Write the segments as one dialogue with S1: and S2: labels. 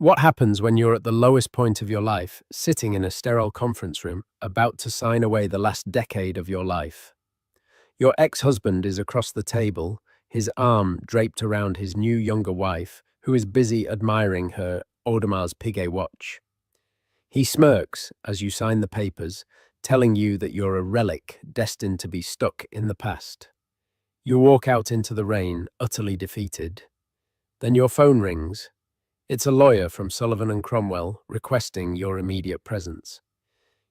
S1: What happens when you're at the lowest point of your life, sitting in a sterile conference room, about to sign away the last decade of your life? Your ex-husband is across the table, his arm draped around his new younger wife, who is busy admiring her Audemars Piguet watch. He smirks as you sign the papers, telling you that you're a relic destined to be stuck in the past. You walk out into the rain, utterly defeated. Then your phone rings. It's a lawyer from Sullivan and Cromwell requesting your immediate presence.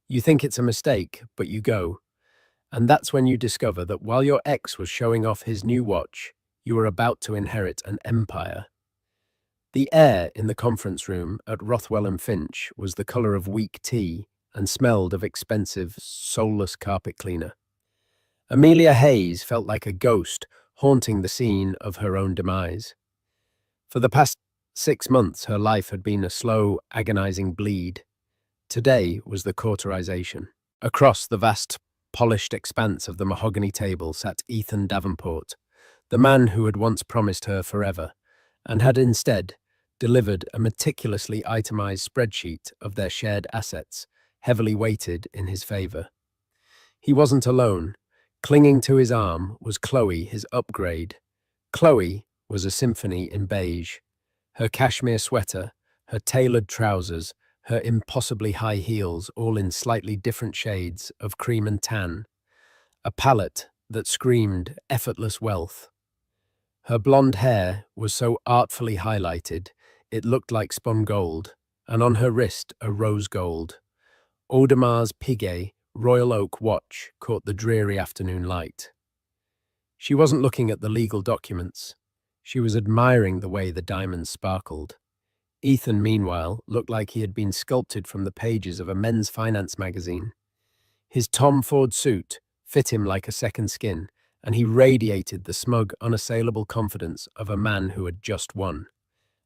S1: You think it's a mistake, but you go. And that's when you discover that while your ex was showing off his new watch, you were about to inherit an empire. The air in the conference room at Rothwell and Finch was the colour of weak tea and smelled of expensive, soulless carpet cleaner. Amelia Hayes felt like a ghost haunting the scene of her own demise. For the past 6 months, her life had been a slow, agonizing bleed. Today was the cauterization. Across the vast, polished expanse of the mahogany table sat Ethan Davenport, the man who had once promised her forever, and had instead delivered a meticulously itemized spreadsheet of their shared assets, heavily weighted in his favor. He wasn't alone. Clinging to his arm was Chloe, his upgrade. Chloe was a symphony in beige. Her cashmere sweater, her tailored trousers, her impossibly high heels, all in slightly different shades of cream and tan. A palette that screamed effortless wealth. Her blonde hair was so artfully highlighted, it looked like spun gold, and on her wrist a rose gold. Audemars Piguet Royal Oak watch caught the dreary afternoon light. She wasn't looking at the legal documents. She was admiring the way the diamonds sparkled. Ethan, meanwhile, looked like he had been sculpted from the pages of a men's finance magazine. His Tom Ford suit fit him like a second skin, and he radiated the smug, unassailable confidence of a man who had just won.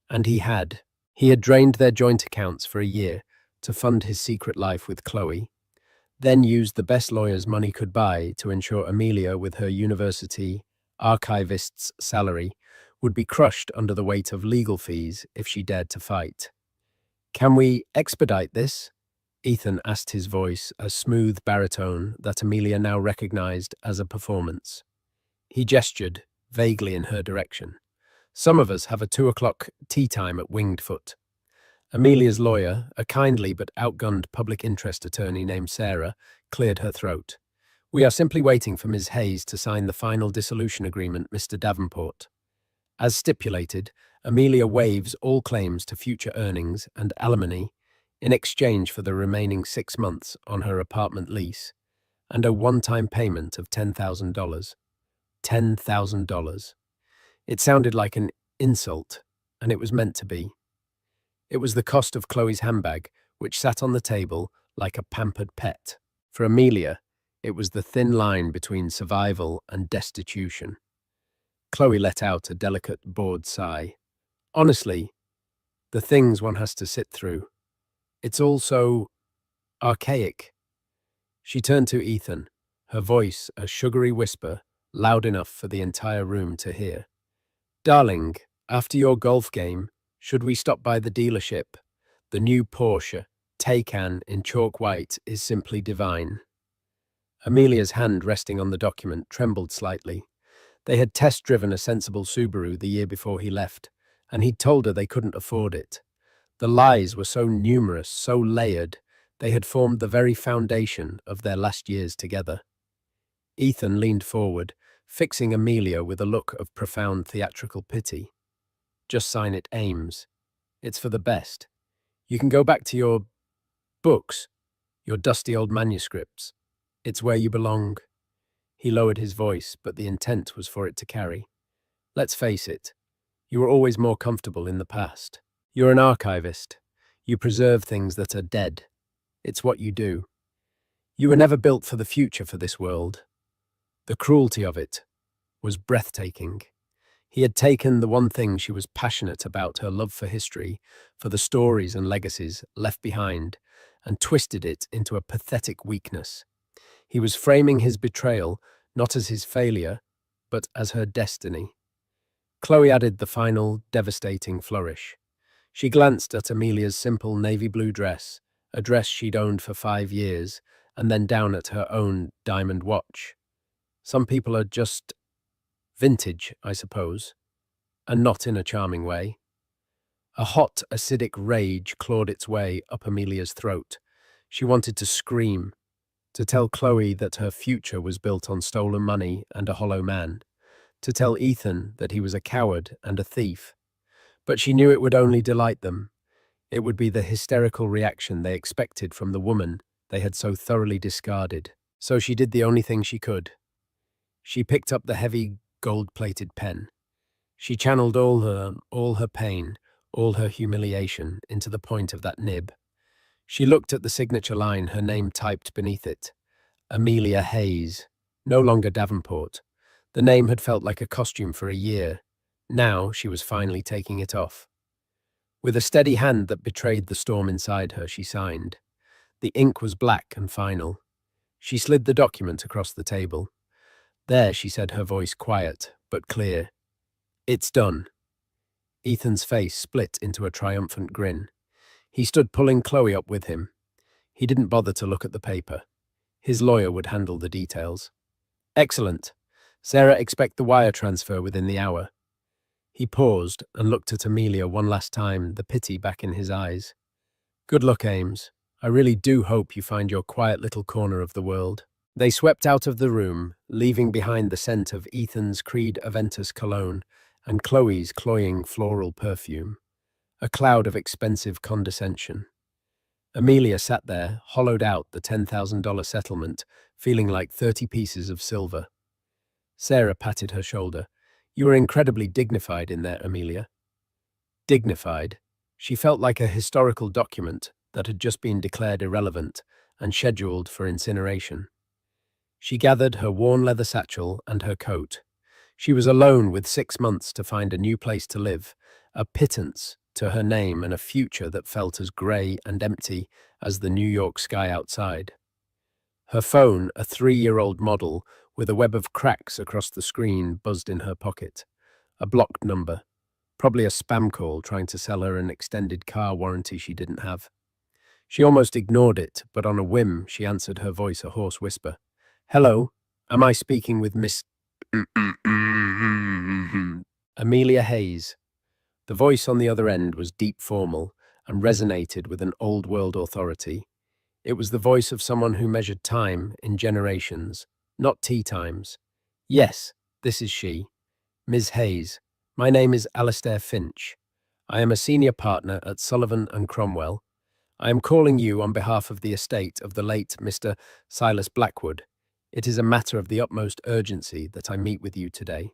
S1: And he had. He had drained their joint accounts for a year to fund his secret life with Chloe, then used the best lawyers money could buy to ensure Amelia, with her university archivist's salary, would be crushed under the weight of legal fees if she dared to fight. "Can we expedite this?" Ethan asked, his voice a smooth baritone that Amelia now recognized as a performance. He gestured vaguely in her direction. "Some of us have a 2 o'clock tea time at Winged Foot." Amelia's lawyer, a kindly but outgunned public interest attorney named Sarah, cleared her throat. "We are simply waiting for Ms. Hayes to sign the final dissolution agreement, Mr. Davenport. As stipulated, Amelia waives all claims to future earnings and alimony in exchange for the remaining 6 months on her apartment lease and a one-time payment of $10,000. $10,000. It sounded like an insult, and it was meant to be. It was the cost of Chloe's handbag, which sat on the table like a pampered pet. For Amelia, it was the thin line between survival and destitution. Chloe let out a delicate, bored sigh. "Honestly, the things one has to sit through. It's all so archaic." She turned to Ethan, her voice a sugary whisper, loud enough for the entire room to hear. "Darling, after your golf game, should we stop by the dealership? The new Porsche Taycan in chalk white is simply divine." Amelia's hand resting on the document trembled slightly. They had test-driven a sensible Subaru the year before he left, and he'd told her they couldn't afford it. The lies were so numerous, so layered, they had formed the very foundation of their last years together. Ethan leaned forward, fixing Amelia with a look of profound theatrical pity. "Just sign it, Ames. It's for the best. You can go back to your books, your dusty old manuscripts. It's where you belong." He lowered his voice, but the intent was for it to carry. "Let's face it, you were always more comfortable in the past. You're an archivist. You preserve things that are dead. It's what you do. You were never built for the future for this world." The cruelty of it was breathtaking. He had taken the one thing she was passionate about, her love for history, for the stories and legacies left behind, and twisted it into a pathetic weakness. He was framing his betrayal not as his failure, but as her destiny. Chloe added the final, devastating flourish. She glanced at Amelia's simple navy blue dress, a dress she'd owned for 5 years, and then down at her own diamond watch. Some people are just vintage, I suppose, and not in a charming way. A hot, acidic rage clawed its way up Amelia's throat. She wanted to scream, to tell Chloe that her future was built on stolen money and a hollow man, to tell Ethan that he was a coward and a thief. But she knew it would only delight them. It would be the hysterical reaction they expected from the woman they had so thoroughly discarded. So she did the only thing she could. She picked up the heavy, gold-plated pen. She channeled all her pain, all her humiliation into the point of that nib. She looked at the signature line, her name typed beneath it. Amelia Hayes. No longer Davenport. The name had felt like a costume for a year. Now she was finally taking it off. With a steady hand that betrayed the storm inside her, she signed. The ink was black and final. She slid the document across the table. There, she said, her voice quiet but clear. It's done. Ethan's face split into a triumphant grin. He stood pulling Chloe up with him. He didn't bother to look at the paper. His lawyer would handle the details. Excellent. Sarah, expect the wire transfer within the hour. He paused and looked at Amelia one last time, the pity back in his eyes. Good luck, Ames. I really do hope you find your quiet little corner of the world. They swept out of the room, leaving behind the scent of Ethan's Creed Aventus cologne and Chloe's cloying floral perfume, a cloud of expensive condescension. Amelia sat there, hollowed out the $10,000 settlement, feeling like 30 pieces of silver. Sarah patted her shoulder. You were incredibly dignified in there, Amelia. Dignified. She felt like a historical document that had just been declared irrelevant and scheduled for incineration. She gathered her worn leather satchel and her coat. She was alone with 6 months to find a new place to live, a pittance to her name and a future that felt as grey and empty as the New York sky outside. Her phone, a 3-year-old model with a web of cracks across the screen, buzzed in her pocket. A blocked number, probably a spam call trying to sell her an extended car warranty she didn't have. She almost ignored it, but on a whim she answered, her voice a hoarse whisper. Hello, am I speaking with Miss Amelia Hayes? The voice on the other end was deep formal and resonated with an old-world authority. It was the voice of someone who measured time in generations, not tea times. Yes, this is she. Ms. Hayes, my name is Alastair Finch. I am a senior partner at Sullivan and Cromwell. I am calling you on behalf of the estate of the late Mr. Silas Blackwood. It is a matter of the utmost urgency that I meet with you today.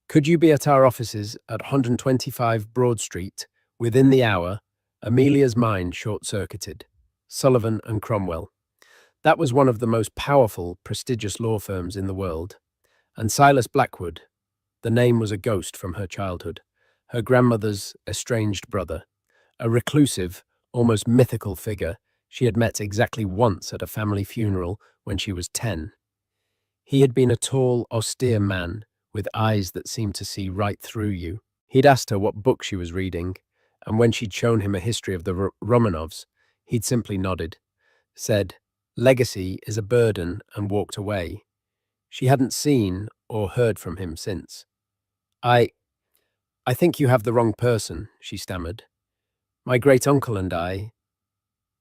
S1: Could you be at our offices at 125 Broad Street within the hour? Amelia's mind short-circuited. Sullivan and Cromwell. That was one of the most powerful, prestigious law firms in the world. And Silas Blackwood, the name was a ghost from her childhood, her grandmother's estranged brother, a reclusive, almost mythical figure she had met exactly once at a family funeral when she was 10. He had been a tall, austere man with eyes that seemed to see right through you. He'd asked her what book she was reading, and when she'd shown him a history of the Romanovs, he'd simply nodded, said, "Legacy is a burden," and walked away. She hadn't seen or heard from him since. I think you have the wrong person," she stammered. "My great-uncle and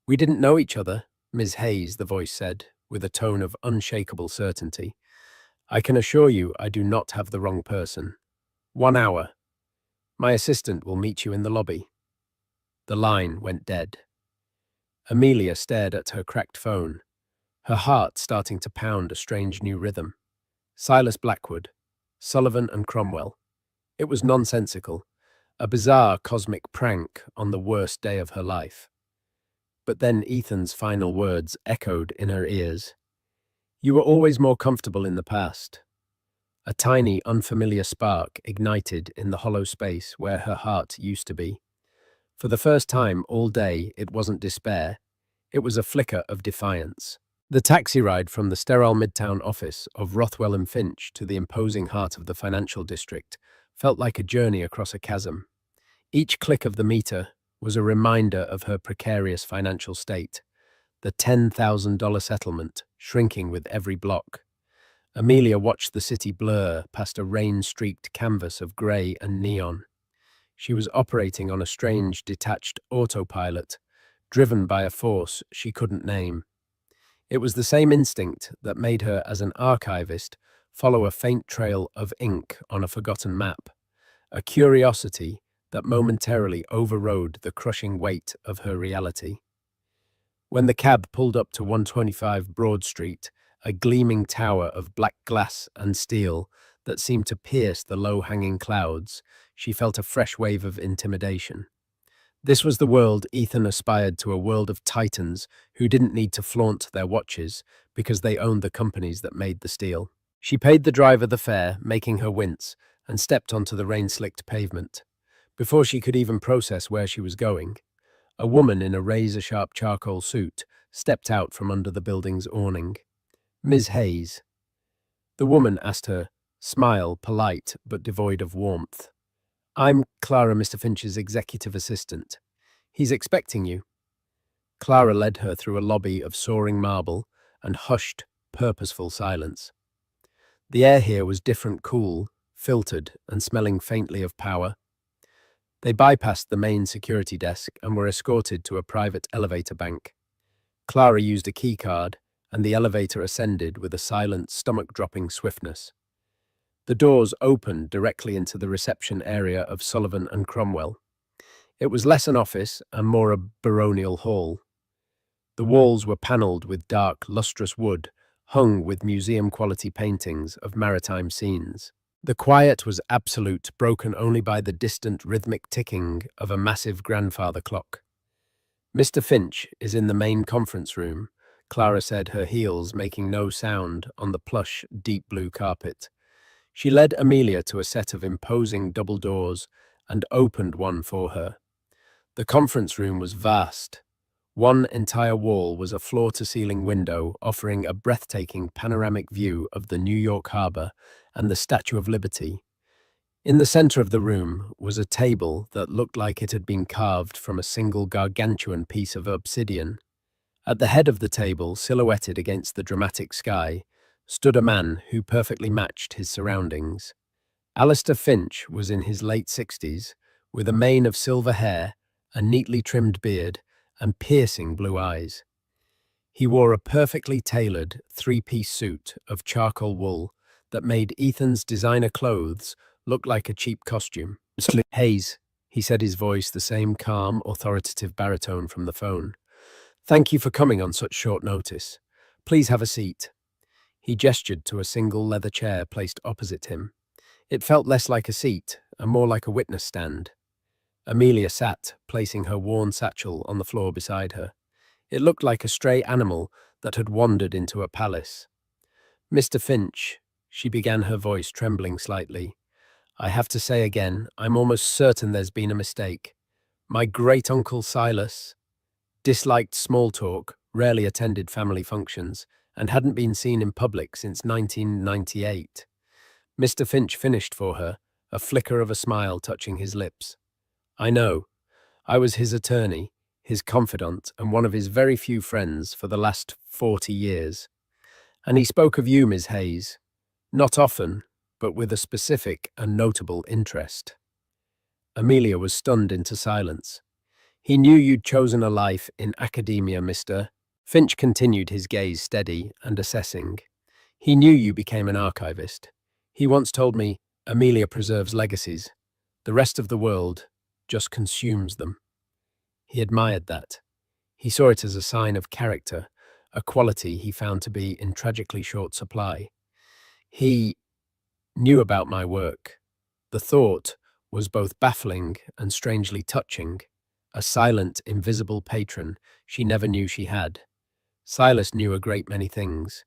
S1: we didn't know each other," Ms. Hayes, the voice said, with a tone of unshakable certainty. "I can assure you I do not have the wrong person. 1 hour. My assistant will meet you in the lobby." The line went dead. Amelia stared at her cracked phone, her heart starting to pound a strange new rhythm. Silas Blackwood, Sullivan and Cromwell. It was nonsensical, a bizarre cosmic prank on the worst day of her life. But then Ethan's final words echoed in her ears. "You were always more comfortable in the past." A tiny, unfamiliar spark ignited in the hollow space where her heart used to be. For the first time all day, it wasn't despair. It was a flicker of defiance. The taxi ride from the sterile midtown office of Rothwell and Finch to the imposing heart of the financial district felt like a journey across a chasm. Each click of the meter was a reminder of her precarious financial state, the $10,000 settlement shrinking with every block. Amelia watched the city blur past a rain-streaked canvas of grey and neon. She was operating on a strange, detached autopilot, driven by a force she couldn't name. It was the same instinct that made her, as an archivist, follow a faint trail of ink on a forgotten map, a curiosity that momentarily overrode the crushing weight of her reality. When the cab pulled up to 125 Broad Street, a gleaming tower of black glass and steel that seemed to pierce the low-hanging clouds, she felt a fresh wave of intimidation. This was the world Ethan aspired to, a world of titans who didn't need to flaunt their watches because they owned the companies that made the steel. She paid the driver the fare, making her wince, and stepped onto the rain-slicked pavement. Before she could even process where she was going, a woman in a razor-sharp charcoal suit stepped out from under the building's awning. "Ms. Hayes." The woman asked her, smile polite but devoid of warmth. "I'm Clara, Mr. Finch's executive assistant. He's expecting you." Clara led her through a lobby of soaring marble and hushed, purposeful silence. The air here was different, cool, filtered, and smelling faintly of power. They bypassed the main security desk and were escorted to a private elevator bank. Clara used a key card, and the elevator ascended with a silent, stomach-dropping swiftness. The doors opened directly into the reception area of Sullivan and Cromwell. It was less an office and more a baronial hall. The walls were panelled with dark, lustrous wood, hung with museum-quality paintings of maritime scenes. The quiet was absolute, broken only by the distant rhythmic ticking of a massive grandfather clock. "Mr. Finch is in the main conference room," Clara said, her heels making no sound on the plush, deep blue carpet. She led Amelia to a set of imposing double doors and opened one for her. The conference room was vast. One entire wall was a floor-to-ceiling window offering a breathtaking panoramic view of the New York Harbor and the Statue of Liberty. In the center of the room was a table that looked like it had been carved from a single gargantuan piece of obsidian. At the head of the table, silhouetted against the dramatic sky, stood a man who perfectly matched his surroundings. Alistair Finch was in his late 60s, with a mane of silver hair, a neatly trimmed beard, and piercing blue eyes. He wore a perfectly tailored three-piece suit of charcoal wool that made Ethan's designer clothes look like a cheap costume. "Mr. Hayes," he said, his voice the same calm, authoritative baritone from the phone. "Thank you for coming on such short notice. Please have a seat." He gestured to a single leather chair placed opposite him. It felt less like a seat and more like a witness stand. Amelia sat, placing her worn satchel on the floor beside her. It looked like a stray animal that had wandered into a palace. "Mr. Finch," she began, her voice trembling slightly, "I have to say again, I'm almost certain there's been a mistake. My great-uncle Silas disliked small talk, rarely attended family functions, and hadn't been seen in public since 1998. Mr. Finch finished for her, a flicker of a smile touching his lips. "I know. I was his attorney, his confidant, and one of his very few friends for the last 40 years. And he spoke of you, Ms. Hayes. Not often, but with a specific and notable interest." Amelia was stunned into silence. "He knew you'd chosen a life in academia, Mr. Finch continued, his gaze steady and assessing. "He knew you became an archivist. He once told me, Amelia preserves legacies. The rest of the world just consumes them." He admired that. He saw it as a sign of character, a quality he found to be in tragically short supply. "He knew about my work." The thought was both baffling and strangely touching. A silent, invisible patron she never knew she had. Silas knew a great many things.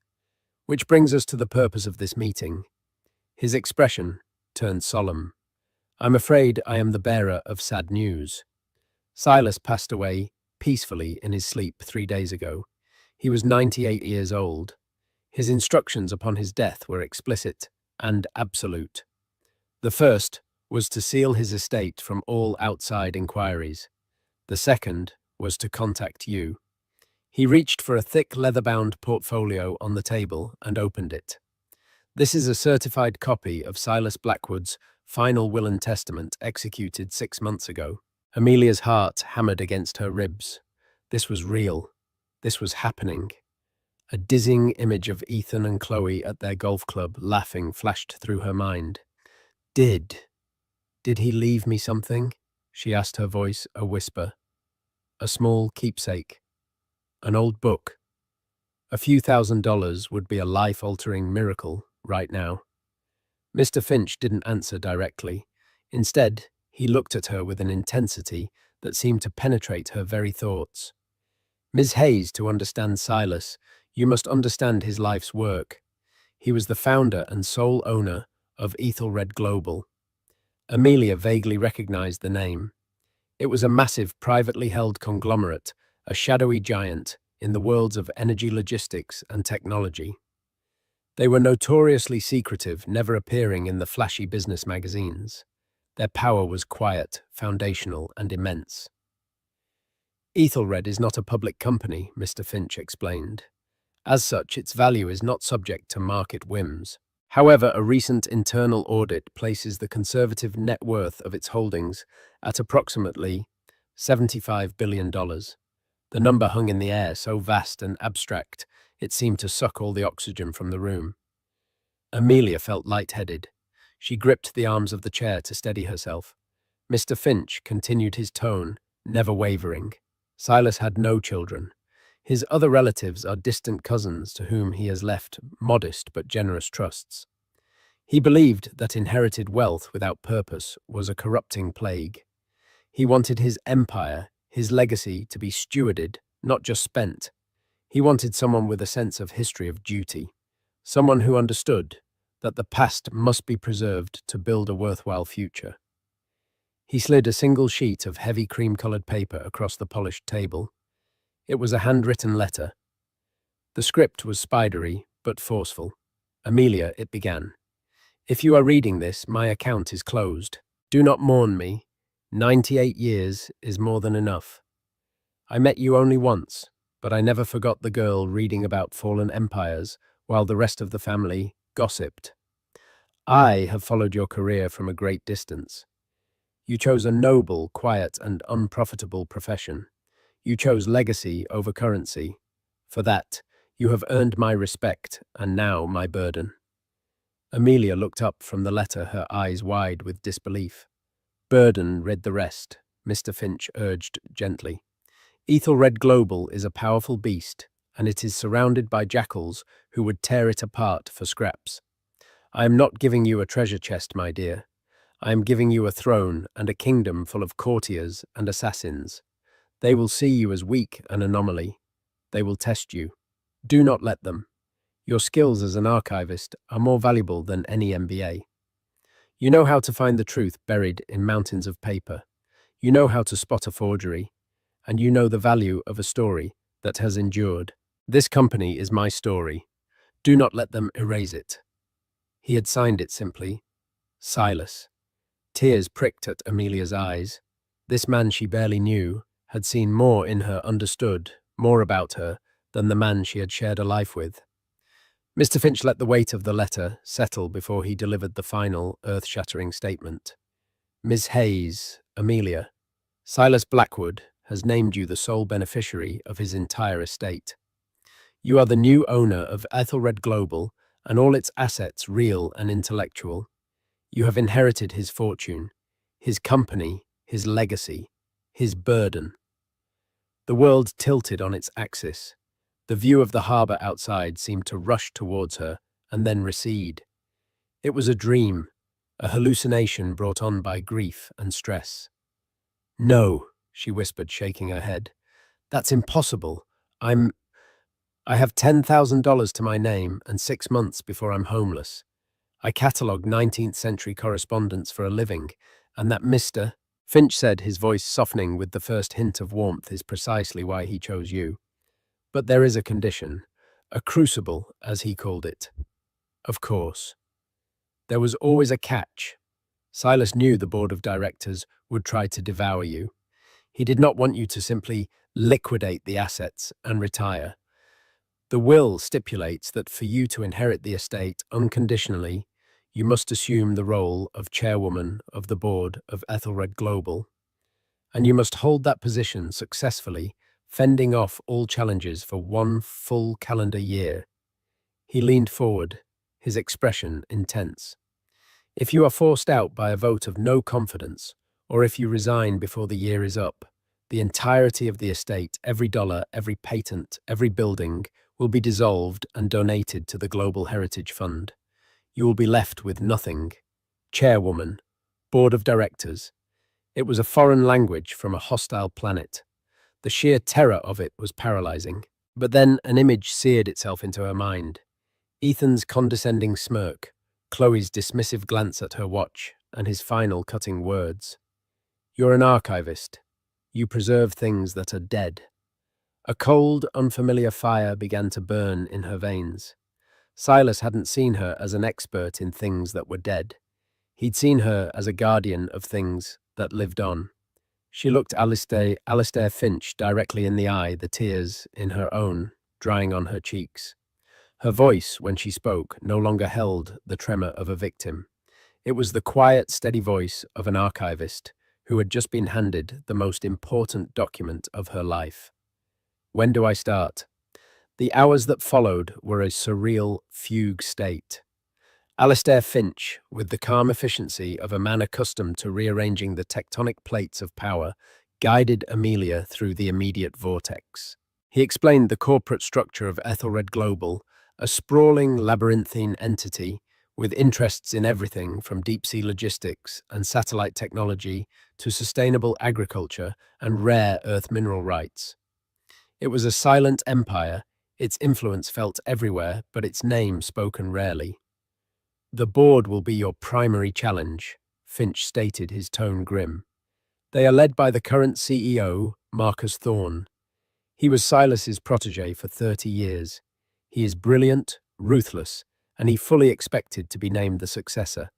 S1: "Which brings us to the purpose of this meeting." His expression turned solemn. "I'm afraid I am the bearer of sad news. Silas passed away peacefully in his sleep 3 days ago. He was 98 years old. His instructions upon his death were explicit and absolute. The first was to seal his estate from all outside inquiries. The second was to contact you. He reached for a thick leather-bound portfolio on the table and opened it. This is a certified copy of Silas Blackwood's final will and testament executed 6 months ago. Amelia's heart hammered against her ribs. This was real. This was happening. A dizzying image of Ethan and Chloe at their golf club laughing flashed through her mind. Did he leave me something? She asked, her voice a whisper. A small keepsake. An old book. A few $1,000s would be a life-altering miracle right now. Mr. Finch didn't answer directly. Instead, he looked at her with an intensity that seemed to penetrate her very thoughts. Ms. Hayes, to understand Silas, you must understand his life's work. He was the founder and sole owner of Ethelred Global. Amelia vaguely recognized the name. It was a massive, privately held conglomerate, a shadowy giant in the worlds of energy logistics and technology. They were notoriously secretive, never appearing in the flashy business magazines. Their power was quiet, foundational, and immense. Ethelred is not a public company, Mr. Finch explained. As such, its value is not subject to market whims. However, a recent internal audit places the conservative net worth of its holdings at approximately $75 billion. The number hung in the air, so vast and abstract, it seemed to suck all the oxygen from the room. Amelia felt lightheaded. She gripped the arms of the chair to steady herself. Mr. Finch continued his tone, never wavering. Silas had no children. His other relatives are distant cousins to whom he has left modest but generous trusts. He believed that inherited wealth without purpose was a corrupting plague. He wanted his empire, his legacy, to be stewarded, not just spent. He wanted someone with a sense of history of duty, someone who understood that the past must be preserved to build a worthwhile future. He slid a single sheet of heavy cream-colored paper across the polished table. It was a handwritten letter. The script was spidery, but forceful. Amelia, it began. If you are reading this, my account is closed. Do not mourn me. 98 years is more than enough. I met you only once, but I never forgot the girl reading about fallen empires while the rest of the family gossiped. I have followed your career from a great distance. You chose a noble, quiet, and unprofitable profession. You chose legacy over currency. For that, you have earned my respect and now my burden. Amelia looked up from the letter, her eyes wide with disbelief. Burden read the rest, Mr. Finch urged gently. Ethelred Global is a powerful beast, and it is surrounded by jackals who would tear it apart for scraps. I am not giving you a treasure chest, my dear. I am giving you a throne and a kingdom full of courtiers and assassins. They will see you as weak, an anomaly. They will test you. Do not let them. Your skills as an archivist are more valuable than any MBA. You know how to find the truth buried in mountains of paper. You know how to spot a forgery. And you know the value of a story that has endured. This company is my story. Do not let them erase it. He had signed it simply, Silas. Tears pricked at Amelia's eyes. This man she barely knew had seen more in her, understood more about her than the man she had shared a life with. Mr. Finch let the weight of the letter settle before he delivered the final, earth-shattering statement. Ms. Hayes, Amelia, Silas Blackwood has named you the sole beneficiary of his entire estate. You are the new owner of Ethelred Global and all its assets, real and intellectual. You have inherited his fortune, his company, his legacy, his burden. The world tilted on its axis. The view of the harbour outside seemed to rush towards her and then recede. It was a dream, a hallucination brought on by grief and stress. No, she whispered, shaking her head. That's impossible. I have $10,000 to my name and 6 months before I'm homeless. I catalogue 19th century correspondence for a living, and that Mr. Finch said, his voice softening with the first hint of warmth, is precisely why he chose you. But there is a condition, a crucible, as he called it. Of course. There was always a catch. Silas knew the board of directors would try to devour you. He did not want you to simply liquidate the assets and retire. The will stipulates that for you to inherit the estate unconditionally, you must assume the role of chairwoman of the board of Ethelred Global, and you must hold that position successfully, fending off all challenges for 1 full calendar year. He leaned forward, his expression intense. If you are forced out by a vote of no confidence, or if you resign before the year is up, the entirety of the estate, every dollar, every patent, every building, will be dissolved and donated to the Global Heritage Fund. You will be left with nothing. Chairwoman, board of directors. It was a foreign language from a hostile planet. The sheer terror of it was paralyzing. But then an image seared itself into her mind. Ethan's condescending smirk, Chloe's dismissive glance at her watch, and his final cutting words. You're an archivist. You preserve things that are dead. A cold, unfamiliar fire began to burn in her veins. Silas hadn't seen her as an expert in things that were dead. He'd seen her as a guardian of things that lived on. She looked Alistair Finch directly in the eye, the tears in her own drying on her cheeks. Her voice, when she spoke, no longer held the tremor of a victim. It was the quiet, steady voice of an archivist who had just been handed the most important document of her life. When do I start? The hours that followed were a surreal fugue state. Alistair Finch, with the calm efficiency of a man accustomed to rearranging the tectonic plates of power, guided Amelia through the immediate vortex. He explained the corporate structure of Ethelred Global, a sprawling, labyrinthine entity with interests in everything from deep-sea logistics and satellite technology to sustainable agriculture and rare earth mineral rights. It was a silent empire, its influence felt everywhere, but its name spoken rarely. The board will be your primary challenge, Finch stated, his tone grim. They are led by the current CEO, Marcus Thorne. He was Silas's protege for 30 years. He is brilliant, ruthless, and he fully expected to be named the successor.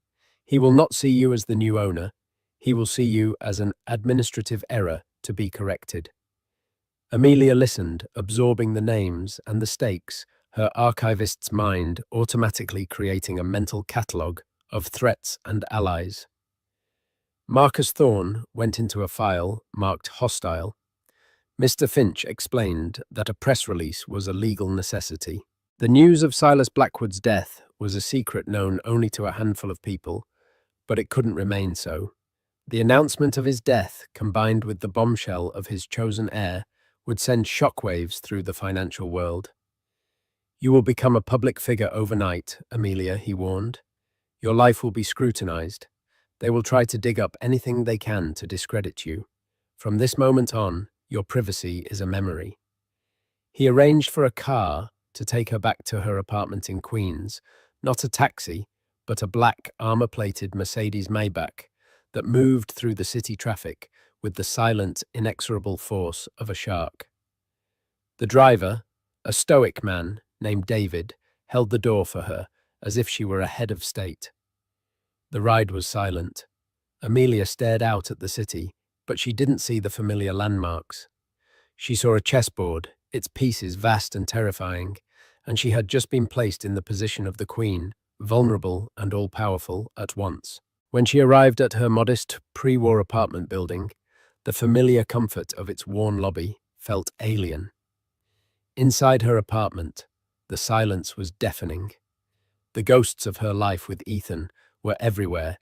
S1: He will not see you as the new owner. He will see you as an administrative error to be corrected. Amelia listened, absorbing the names and the stakes, her archivist's mind automatically creating a mental catalogue of threats and allies. Marcus Thorne went into a file marked hostile. Mr. Finch explained that a press release was a legal necessity. The news of Silas Blackwood's death was a secret known only to a handful of people, but it couldn't remain so. The announcement of his death, combined with the bombshell of his chosen heir, would send shockwaves through the financial world. You will become a public figure overnight, Amelia, he warned. Your life will be scrutinized. They will try to dig up anything they can to discredit you. From this moment on, your privacy is a memory. He arranged for a car to take her back to her apartment in Queens, not a taxi, but a black armor-plated Mercedes Maybach that moved through the city traffic with the silent, inexorable force of a shark. The driver, a stoic man named David, held the door for her as if she were a head of state. The ride was silent. Amelia stared out at the city, but she didn't see the familiar landmarks. She saw a chessboard, its pieces vast and terrifying, and she had just been placed in the position of the queen, vulnerable and all-powerful at once. When she arrived at her modest pre-war apartment building, the familiar comfort of its worn lobby felt alien. Inside her apartment, the silence was deafening. The ghosts of her life with Ethan were everywhere.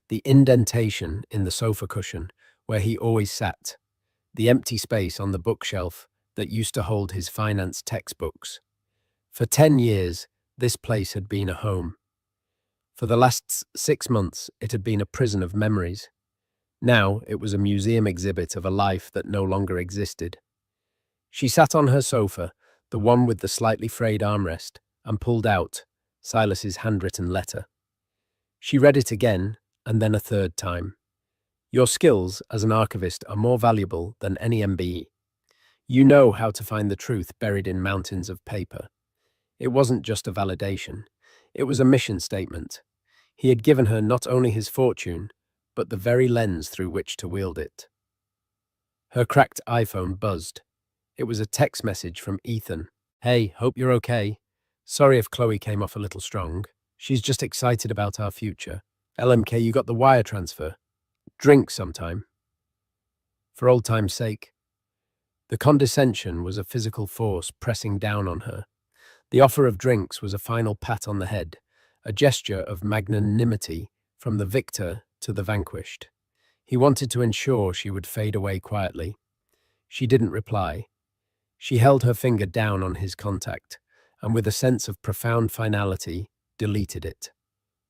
S1: The indentation in the sofa cushion where he always sat, the empty space on the bookshelf that used to hold his finance textbooks. For 10 years, this place had been a home. For the last 6 months, it had been a prison of memories. Now it was a museum exhibit of a life that no longer existed. She sat on her sofa, the one with the slightly frayed armrest, and pulled out Silas's handwritten letter. She read it again, and then a third time. Your skills as an archivist are more valuable than any MBE. You know how to find the truth buried in mountains of paper. It wasn't just a validation. It was a mission statement. He had given her not only his fortune, but the very lens through which to wield it. Her cracked iPhone buzzed. It was a text message from Ethan. Hey, hope you're okay. Sorry if Chloe came off a little strong. She's just excited about our future. LMK, you got the wire transfer. Drink sometime. For old time's sake. The condescension was a physical force pressing down on her. The offer of drinks was a final pat on the head, a gesture of magnanimity from the victor to the vanquished. He wanted to ensure she would fade away quietly. She didn't reply. She held her finger down on his contact, and with a sense of profound finality, deleted it.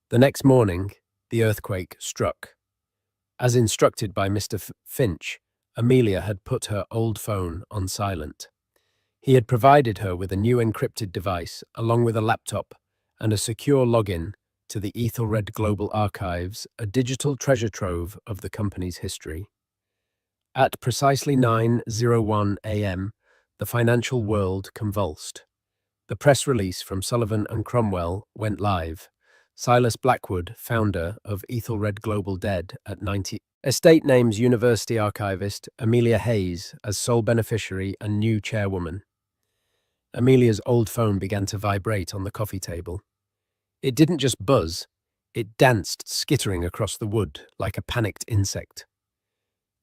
S1: The next morning, the earthquake struck. As instructed by Mr. Finch, Amelia had put her old phone on silent. He had provided her with a new encrypted device, along with a laptop and a secure login to the Ethelred Global Archives, a digital treasure trove of the company's history. At precisely 9:01 a.m., the financial world convulsed. The press release from Sullivan and Cromwell went live. Silas Blackwood, founder of Ethelred Global, dead at 90. Estate names University archivist Amelia Hayes as sole beneficiary and new chairwoman. Amelia's old phone began to vibrate on the coffee table. It didn't just buzz, it danced, skittering across the wood like a panicked insect.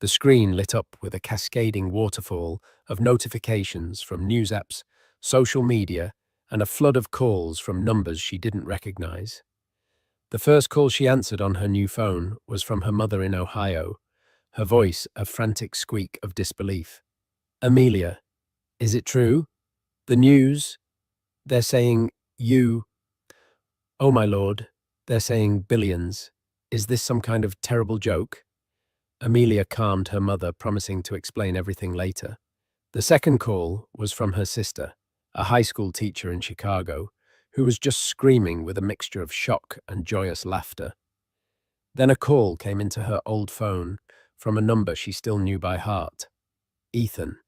S1: The screen lit up with a cascading waterfall of notifications from news apps, social media, and a flood of calls from numbers she didn't recognize. The first call she answered on her new phone was from her mother in Ohio, her voice a frantic squeak of disbelief. Amelia, is it true? The news? They're saying you... Oh my lord, they're saying billions. Is this some kind of terrible joke? Amelia calmed her mother, promising to explain everything later. The second call was from her sister, a high school teacher in Chicago, who was just screaming with a mixture of shock and joyous laughter. Then a call came into her old phone from a number she still knew by heart. Ethan.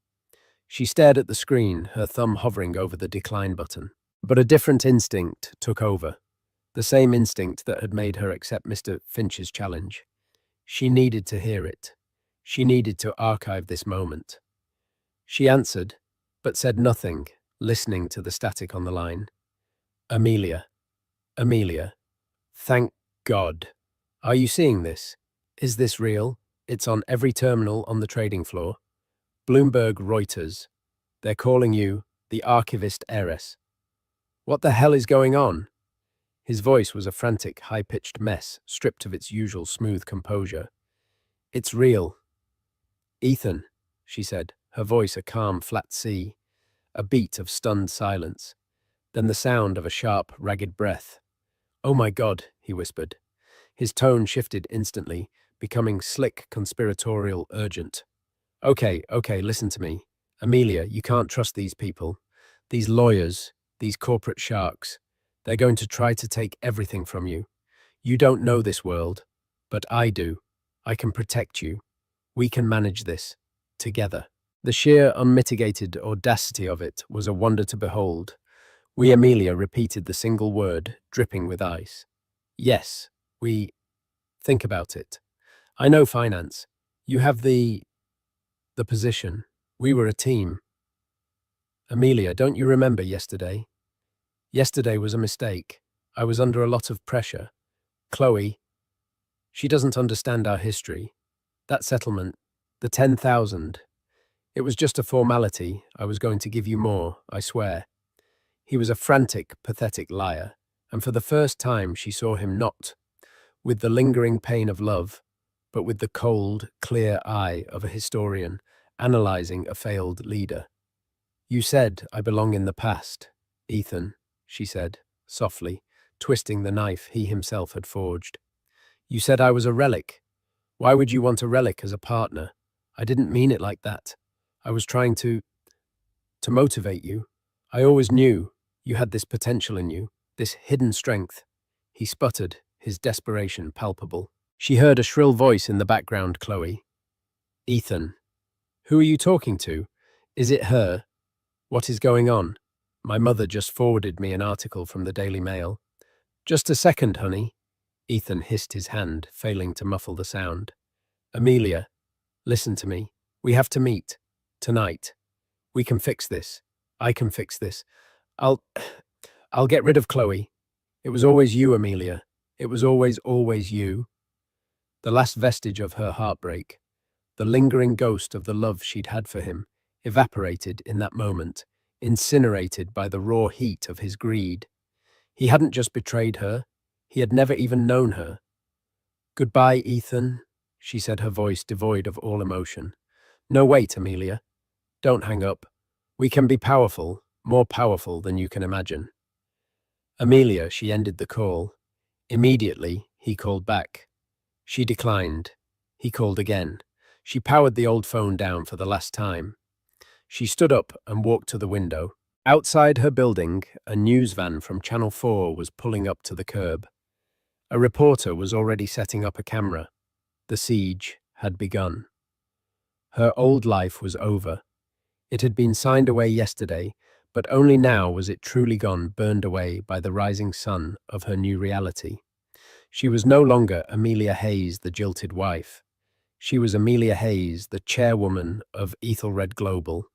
S1: She stared at the screen, her thumb hovering over the decline button. But a different instinct took over, the same instinct that had made her accept Mr. Finch's challenge. She needed to hear it. She needed to archive this moment. She answered, but said nothing, listening to the static on the line. Amelia. Amelia. Thank God. Are you seeing this? Is this real? It's on every terminal on the trading floor. Bloomberg, Reuters. They're calling you the archivist heiress. What the hell is going on? His voice was a frantic, high-pitched mess, stripped of its usual smooth composure. It's real. Ethan, she said, her voice a calm, flat C, a beat of stunned silence, then the sound of a sharp, ragged breath. Oh my God, he whispered. His tone shifted instantly, becoming slick, conspiratorial, urgent. Okay, listen to me. Amelia, you can't trust these people. These lawyers, these corporate sharks. They're going to try to take everything from you. You don't know this world, but I do. I can protect you. We can manage this. Together. The sheer, unmitigated audacity of it was a wonder to behold. Amelia repeated the single word, dripping with ice. Yes, we... Think about it. I know finance. You have the position. We were a team. Amelia, don't you remember yesterday? Yesterday was a mistake. I was under a lot of pressure. Chloe, she doesn't understand our history. That settlement, the 10,000. It was just a formality. I was going to give you more, I swear. He was a frantic, pathetic liar, and for the first time she saw him not with the lingering pain of love, but with the cold, clear eye of a historian analyzing a failed leader. You said I belong in the past, Ethan, she said, softly, twisting the knife he himself had forged. You said I was a relic. Why would you want a relic as a partner? I didn't mean it like that. I was trying to motivate you. I always knew you had this potential in you, this hidden strength. He sputtered, his desperation palpable. She heard a shrill voice in the background, Chloe. Ethan. Who are you talking to? Is it her? What is going on? My mother just forwarded me an article from the Daily Mail. Just a second, honey. Ethan hissed his hand, failing to muffle the sound. Amelia, listen to me. We have to meet. Tonight. We can fix this. I can fix this. I'll... I'll get rid of Chloe. It was always you, Amelia. It was always you. The last vestige of her heartbreak, the lingering ghost of the love she'd had for him, evaporated in that moment, incinerated by the raw heat of his greed. He hadn't just betrayed her, he had never even known her. "Goodbye, Ethan," she said, her voice devoid of all emotion. "No, wait, Amelia. Don't hang up. We can be powerful, more powerful than you can imagine." Amelia, she ended the call. Immediately, he called back. She declined. He called again. She powered the old phone down for the last time. She stood up and walked to the window. Outside her building, a news van from Channel 4 was pulling up to the curb. A reporter was already setting up a camera. The siege had begun. Her old life was over. It had been signed away yesterday, but only now was it truly gone, burned away by the rising sun of her new reality. She was no longer Amelia Hayes, the jilted wife. She was Amelia Hayes, the chairwoman of Ethelred Global,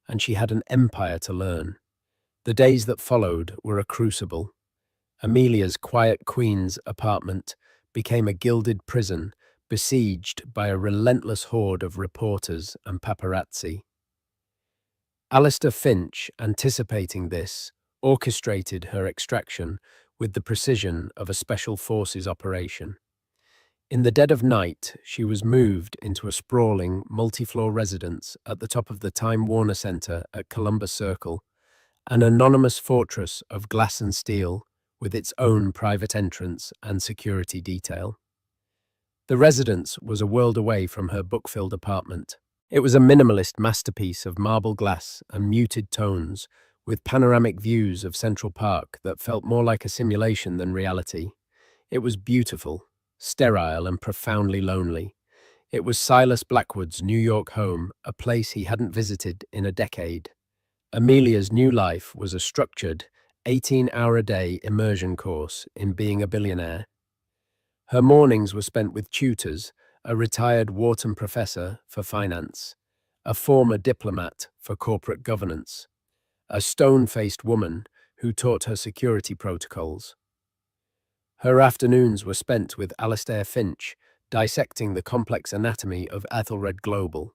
S1: and she had an empire to learn. The days that followed were a crucible. Amelia's quiet queen's apartment became a gilded prison, besieged by a relentless horde of reporters and paparazzi. Alistair Finch, anticipating this, orchestrated her extraction with the precision of a special forces operation. In the dead of night, she was moved into a sprawling, multi-floor residence at the top of the Time Warner Center at Columbus Circle, an anonymous fortress of glass and steel with its own private entrance and security detail. The residence was a world away from her book-filled apartment. It was a minimalist masterpiece of marble glass and muted tones, with panoramic views of Central Park that felt more like a simulation than reality. It was beautiful, sterile, and profoundly lonely. It was Silas Blackwood's New York home, a place he hadn't visited in a decade. Amelia's new life was a structured, 18-hour-a-day immersion course in being a billionaire. Her mornings were spent with tutors, a retired Wharton professor for finance, a former diplomat for corporate governance, a stone-faced woman who taught her security protocols. Her afternoons were spent with Alistair Finch, dissecting the complex anatomy of Ethelred Global.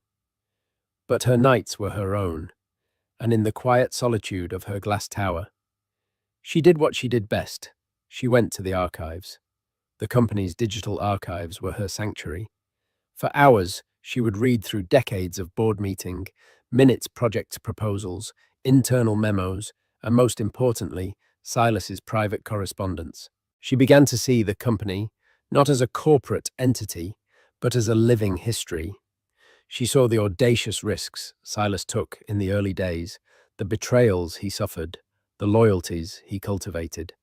S1: But her nights were her own, and in the quiet solitude of her glass tower, she did what she did best. She went to the archives. The company's digital archives were her sanctuary. For hours, she would read through decades of board meeting, minutes project proposals, internal memos, and most importantly, Silas's private correspondence. She began to see the company not as a corporate entity, but as a living history. She saw the audacious risks Silas took in the early days, the betrayals he suffered, the loyalties he cultivated.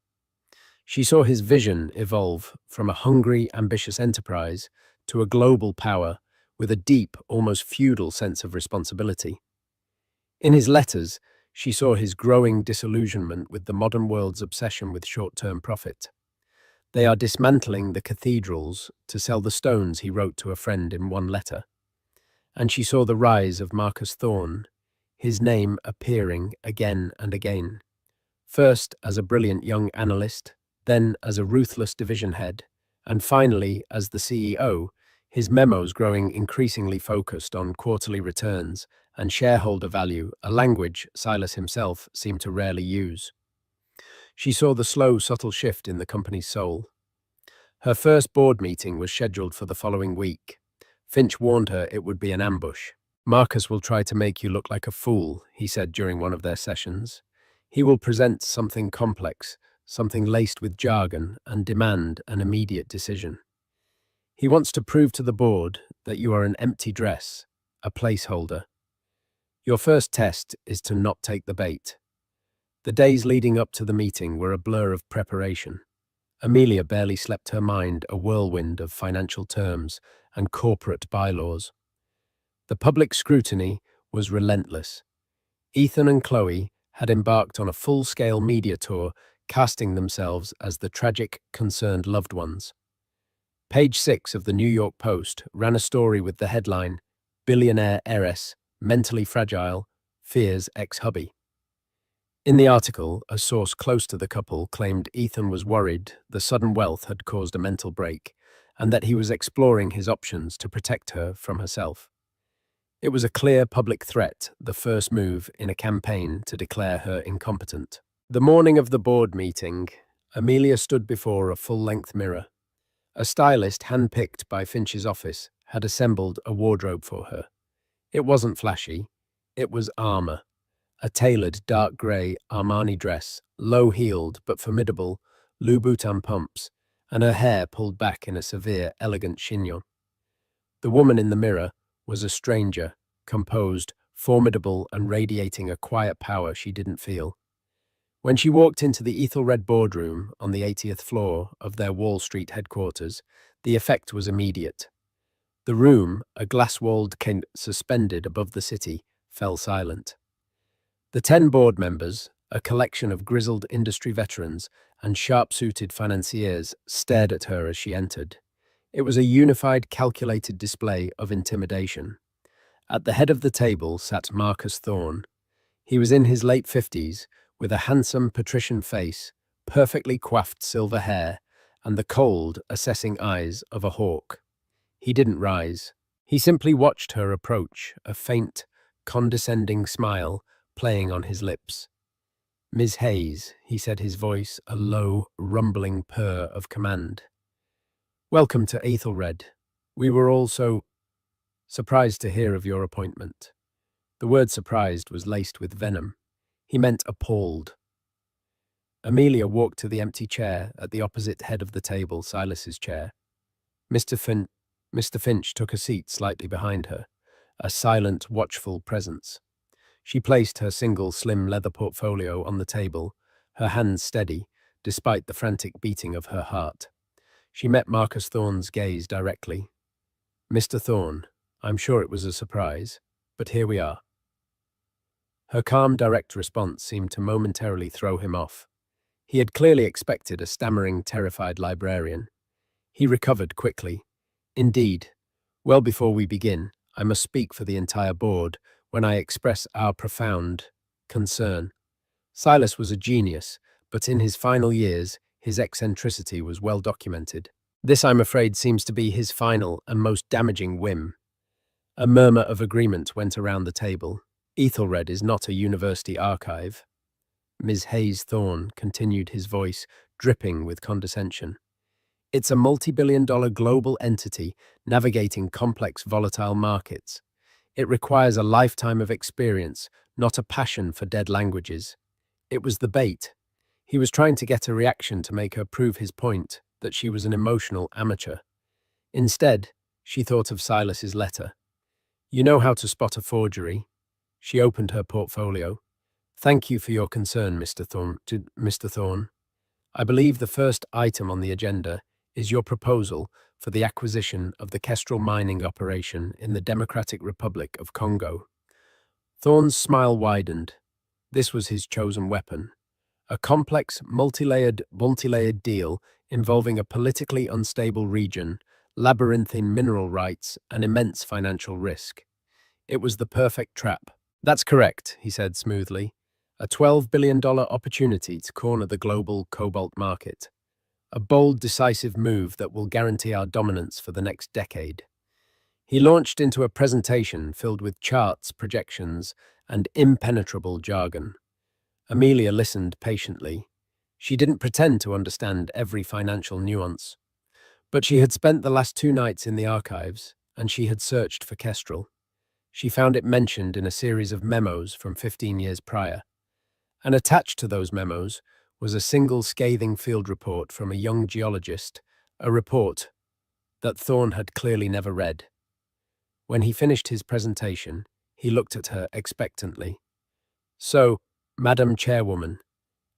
S1: She saw his vision evolve from a hungry, ambitious enterprise to a global power with a deep, almost feudal sense of responsibility. In his letters, she saw his growing disillusionment with the modern world's obsession with short-term profit. They are dismantling the cathedrals to sell the stones, he wrote to a friend in one letter. And she saw the rise of Marcus Thorne, his name appearing again and again, first as a brilliant young analyst, then as a ruthless division head, and finally as the CEO, his memos growing increasingly focused on quarterly returns and shareholder value, a language Silas himself seemed to rarely use. She saw the slow, subtle shift in the company's soul. Her first board meeting was scheduled for the following week. Finch warned her it would be an ambush. "Marcus will try to make you look like a fool," he said during one of their sessions. "He will present something complex, something laced with jargon, and demand an immediate decision. He wants to prove to the board that you are an empty dress, a placeholder. Your first test is to not take the bait." The days leading up to the meeting were a blur of preparation. Amelia barely slept, her mind a whirlwind of financial terms and corporate bylaws. The public scrutiny was relentless. Ethan and Chloe had embarked on a full-scale media tour, casting themselves as the tragic, concerned loved ones. Page 6 of the New York Post ran a story with the headline, billionaire heiress, mentally fragile, fears ex-hubby. In the article, a source close to the couple claimed Ethan was worried the sudden wealth had caused a mental break and that he was exploring his options to protect her from herself. It was a clear public threat, the first move in a campaign to declare her incompetent. The morning of the board meeting, Amelia stood before a full-length mirror. A stylist handpicked by Finch's office had assembled a wardrobe for her. It wasn't flashy, it was armor. A tailored dark grey Armani dress, low-heeled but formidable, Louboutin pumps, and her hair pulled back in a severe, elegant chignon. The woman in the mirror was a stranger, composed, formidable, and radiating a quiet power she didn't feel. When she walked into the Ethelred boardroom on the 80th floor of their Wall Street headquarters, the effect was immediate. The room, a glass-walled cage suspended above the city, fell silent. The 10 board members, a collection of grizzled industry veterans and sharp-suited financiers, stared at her as she entered. It was a unified, calculated display of intimidation. At the head of the table sat Marcus Thorne. He was in his late 50s, with a handsome patrician face, perfectly coiffed silver hair, and the cold, assessing eyes of a hawk. He didn't rise. He simply watched her approach, a faint, condescending smile playing on his lips. "Ms. Hayes," he said, his voice a low, rumbling purr of command. "Welcome to Ethelred. We were all so surprised to hear of your appointment." The word surprised was laced with venom. He meant appalled. Amelia walked to the empty chair at the opposite head of the table, Silas's chair. Mr. Finch took a seat slightly behind her, a silent, watchful presence. She placed her single, slim leather portfolio on the table, her hands steady, despite the frantic beating of her heart. She met Marcus Thorne's gaze directly. "Mr. Thorne, I'm sure it was a surprise, but here we are." Her calm, direct response seemed to momentarily throw him off. He had clearly expected a stammering, terrified librarian. He recovered quickly. "Indeed. Well, before we begin, I must speak for the entire board when I express our profound concern. Silas was a genius, but in his final years, his eccentricity was well documented. This, I'm afraid, seems to be his final and most damaging whim." A murmur of agreement went around the table. "Ethelred is not a university archive." Ms. Hayes Thorne continued, his voice dripping with condescension. "It's a multi-billion-dollar global entity navigating complex, volatile markets. It requires a lifetime of experience, not a passion for dead languages." It was the bait. He was trying to get a reaction to make her prove his point that she was an emotional amateur. Instead, she thought of Silas's letter. "You know how to spot a forgery." She opened her portfolio. "Thank you for your concern, Mr. Thorne. I believe the first item on the agenda is your proposal for the acquisition of the Kestrel mining operation in the Democratic Republic of Congo." Thorne's smile widened. This was his chosen weapon. A complex, multi-layered deal involving a politically unstable region, labyrinthine mineral rights, and immense financial risk. It was the perfect trap. "That's correct," he said smoothly. "A $12 billion opportunity to corner the global cobalt market. A bold, decisive move that will guarantee our dominance for the next decade." He launched into a presentation filled with charts, projections, and impenetrable jargon. Amelia listened patiently. She didn't pretend to understand every financial nuance. But she had spent the last 2 nights in the archives, and she had searched for Kestrel. She found it mentioned in a series of memos from 15 years prior. And attached to those memos was a single scathing field report from a young geologist, a report that Thorne had clearly never read. When he finished his presentation, he looked at her expectantly. "So, Madam Chairwoman,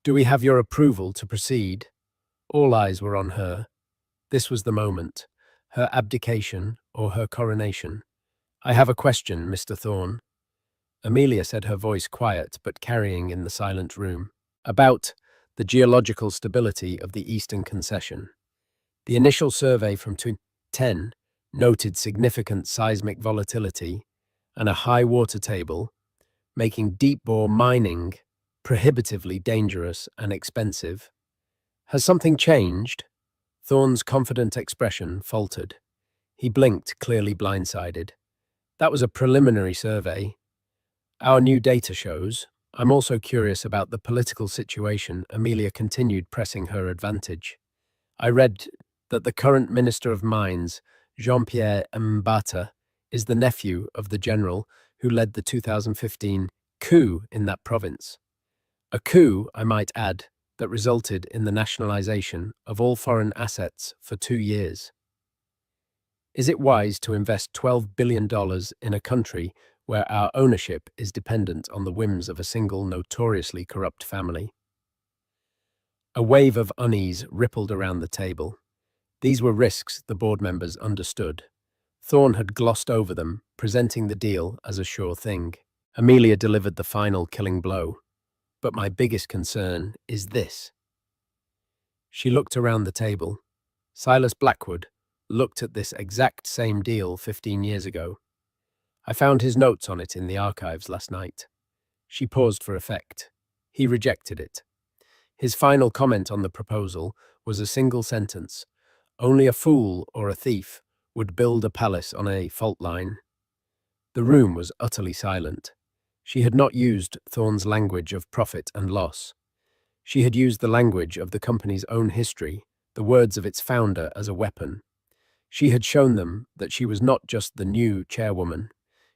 S1: do we have your approval to proceed?" All eyes were on her. This was the moment, her abdication or her coronation. "I have a question, Mr. Thorne." Amelia said, her voice quiet but carrying in the silent room. "About the geological stability of the Eastern Concession. The initial survey from 2010 noted significant seismic volatility and a high water table, making deep-bore mining prohibitively dangerous and expensive. Has something changed? Thorne's confident expression faltered. He blinked, clearly blindsided. That was a preliminary survey. Our new data shows. I'm also curious about the political situation. Amelia continued, pressing her advantage. I read that the current Minister of Mines, Jean-Pierre Mbata, is the nephew of the general who led the 2015 coup in that province. A coup, I might add, that resulted in the nationalization of all foreign assets for 2 years. Is it wise to invest $12 billion in a country where our ownership is dependent on the whims of a single notoriously corrupt family? A wave of unease rippled around the table. These were risks the board members understood. Thorne had glossed over them, presenting the deal as a sure thing. Amelia delivered the final killing blow. But my biggest concern is this. She looked around the table. Silas Blackwood looked at this exact same deal 15 years ago. I found his notes on it in the archives last night. She paused for effect. He rejected it. His final comment on the proposal was a single sentence. Only a fool or a thief would build a palace on a fault line. The room was utterly silent. She had not used Thorne's language of profit and loss. She had used the language of the company's own history, the words of its founder as a weapon. She had shown them that she was not just the new chairwoman.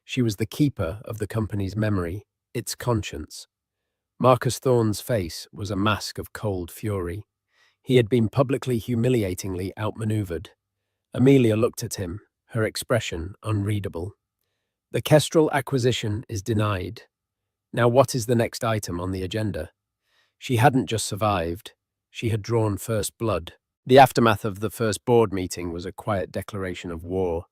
S1: She was the keeper of the company's memory, its conscience. Marcus Thorne's face was a mask of cold fury. He had been publicly humiliatingly outmaneuvered. Amelia looked at him, her expression unreadable. The Kestrel acquisition is denied. Now what is the next item on the agenda? She hadn't just survived, she had drawn first blood. The aftermath of the first board meeting was a quiet declaration of war.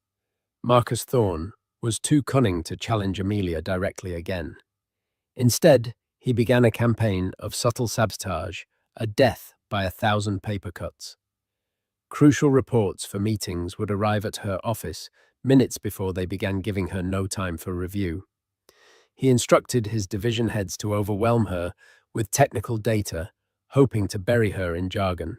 S1: Marcus Thorne was too cunning to challenge Amelia directly again. Instead, he began a campaign of subtle sabotage, a death by 1,000 paper cuts. Crucial reports for meetings would arrive at her office minutes before they began, giving her no time for review. He instructed his division heads to overwhelm her with technical data, hoping to bury her in jargon.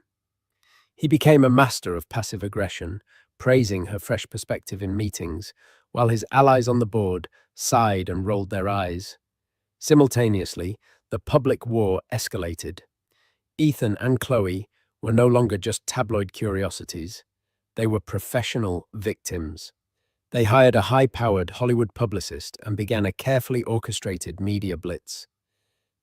S1: He became a master of passive aggression, praising her fresh perspective in meetings, while his allies on the board sighed and rolled their eyes. Simultaneously, the public war escalated. Ethan and Chloe were no longer just tabloid curiosities. They were professional victims. They hired a high-powered Hollywood publicist and began a carefully orchestrated media blitz.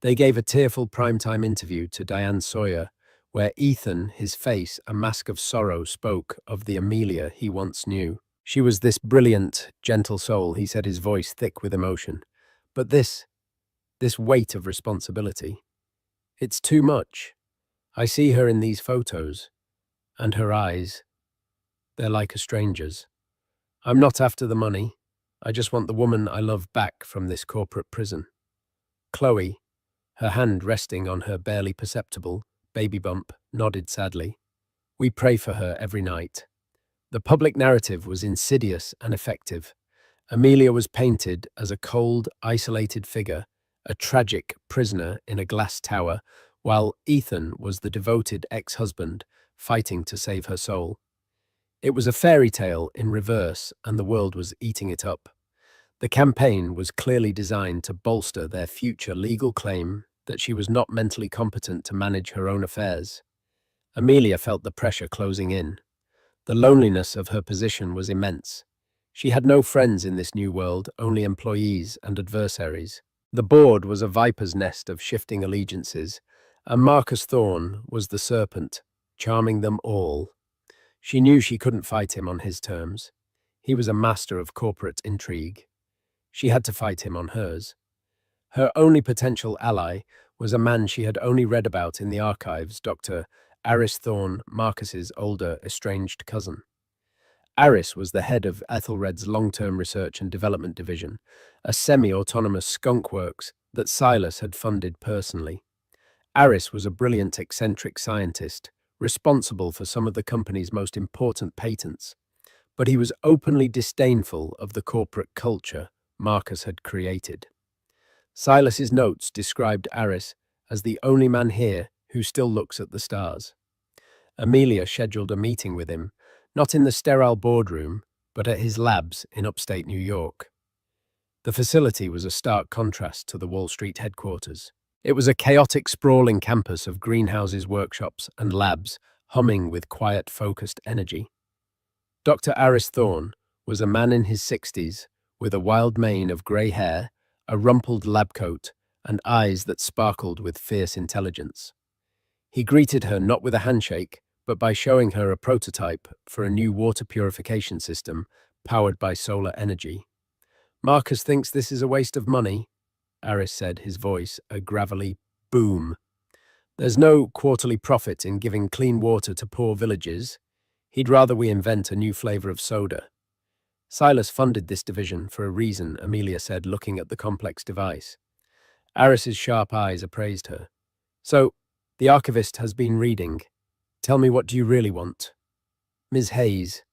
S1: They gave a tearful primetime interview to Diane Sawyer, where Ethan, his face a mask of sorrow, spoke of the Amelia he once knew. She was this brilliant, gentle soul, he said, his voice thick with emotion. But this weight of responsibility, it's too much. I see her in these photos, and her eyes, they're like a stranger's. I'm not after the money. I just want the woman I love back from this corporate prison. Chloe, her hand resting on her barely perceptible baby bump, nodded sadly. We pray for her every night. The public narrative was insidious and effective. Amelia was painted as a cold, isolated figure, a tragic prisoner in a glass tower, while Ethan was the devoted ex-husband fighting to save her soul. It was a fairy tale in reverse, and the world was eating it up. The campaign was clearly designed to bolster their future legal claim that she was not mentally competent to manage her own affairs. Amelia felt the pressure closing in. The loneliness of her position was immense. She had no friends in this new world, only employees and adversaries. The board was a viper's nest of shifting allegiances, and Marcus Thorne was the serpent, charming them all. She knew she couldn't fight him on his terms. He was a master of corporate intrigue. She had to fight him on hers. Her only potential ally was a man she had only read about in the archives, Dr. Aris Thorne, Marcus's older, estranged cousin. Aris was the head of Ethelred's long-term research and development division, a semi-autonomous skunk works that Silas had funded personally. Aris was a brilliant, eccentric scientist, responsible for some of the company's most important patents, but he was openly disdainful of the corporate culture, Marcus had created. Silas's notes described Aris as the only man here who still looks at the stars. Amelia scheduled a meeting with him, not in the sterile boardroom, but at his labs in upstate New York. The facility was a stark contrast to the Wall Street headquarters. It was a chaotic, sprawling campus of greenhouses, workshops, and labs, humming with quiet, focused energy. Dr. Aris Thorne was a man in his 60s, with a wild mane of grey hair, a rumpled lab coat, and eyes that sparkled with fierce intelligence. He greeted her not with a handshake, but by showing her a prototype for a new water purification system powered by solar energy. "Marcus thinks this is a waste of money," Aris said, his voice a gravelly boom. "There's no quarterly profit in giving clean water to poor villages. He'd rather we invent a new flavor of soda." "Silas funded this division for a reason," Amelia said, looking at the complex device. Aris's sharp eyes appraised her. "So, the archivist has been reading. Tell me, what do you really want?" "Ms. Hayes,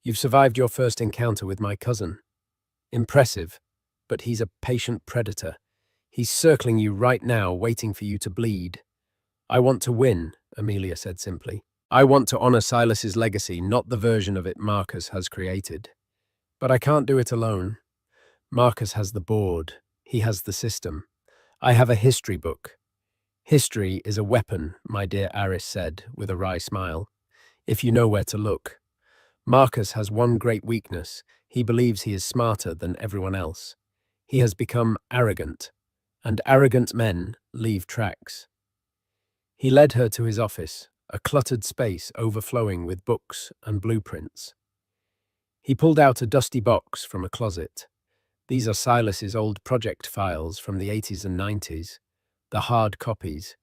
S1: you've survived your first encounter with my cousin. Impressive, but he's a patient predator. He's circling you right now, waiting for you to bleed." "I want to win," Amelia said simply. "I want to honor Silas's legacy, not the version of it Marcus has created. But I can't do it alone. Marcus has the board. He has the system. I have a history book." "History is a weapon," my dear Aris said, with a wry smile, "if you know where to look. Marcus has one great weakness. He believes he is smarter than everyone else. He has become arrogant, and arrogant men leave tracks." He led her to his office, a cluttered space overflowing with books and blueprints. He pulled out a dusty box from a closet. "These are Silas's old project files from the 80s and 90s, the hard copies.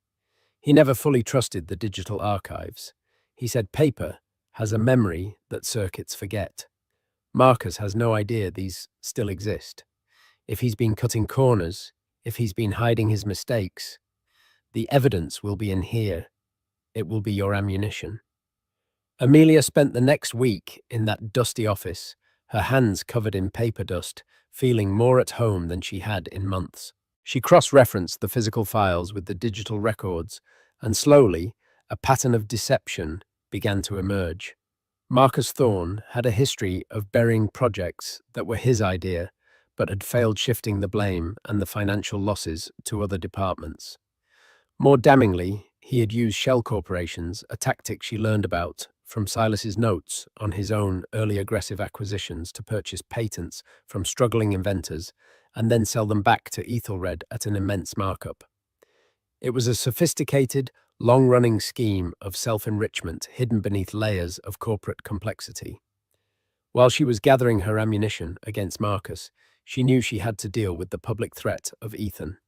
S1: He never fully trusted the digital archives. He said paper has a memory that circuits forget. Marcus has no idea these still exist. If he's been cutting corners, if he's been hiding his mistakes, the evidence will be in here. It will be your ammunition." Amelia spent the next week in that dusty office, her hands covered in paper dust, feeling more at home than she had in months. She cross-referenced the physical files with the digital records, and slowly, a pattern of deception began to emerge. Marcus Thorne had a history of burying projects that were his idea, but had failed, shifting the blame and the financial losses to other departments. More damningly, he had used shell corporations, a tactic she learned about from Silas's notes on his own early aggressive acquisitions, to purchase patents from struggling inventors and then sell them back to Ethelred at an immense markup. It was a sophisticated, long-running scheme of self-enrichment hidden beneath layers of corporate complexity. While she was gathering her ammunition against Marcus, she knew she had to deal with the public threat of Ethan.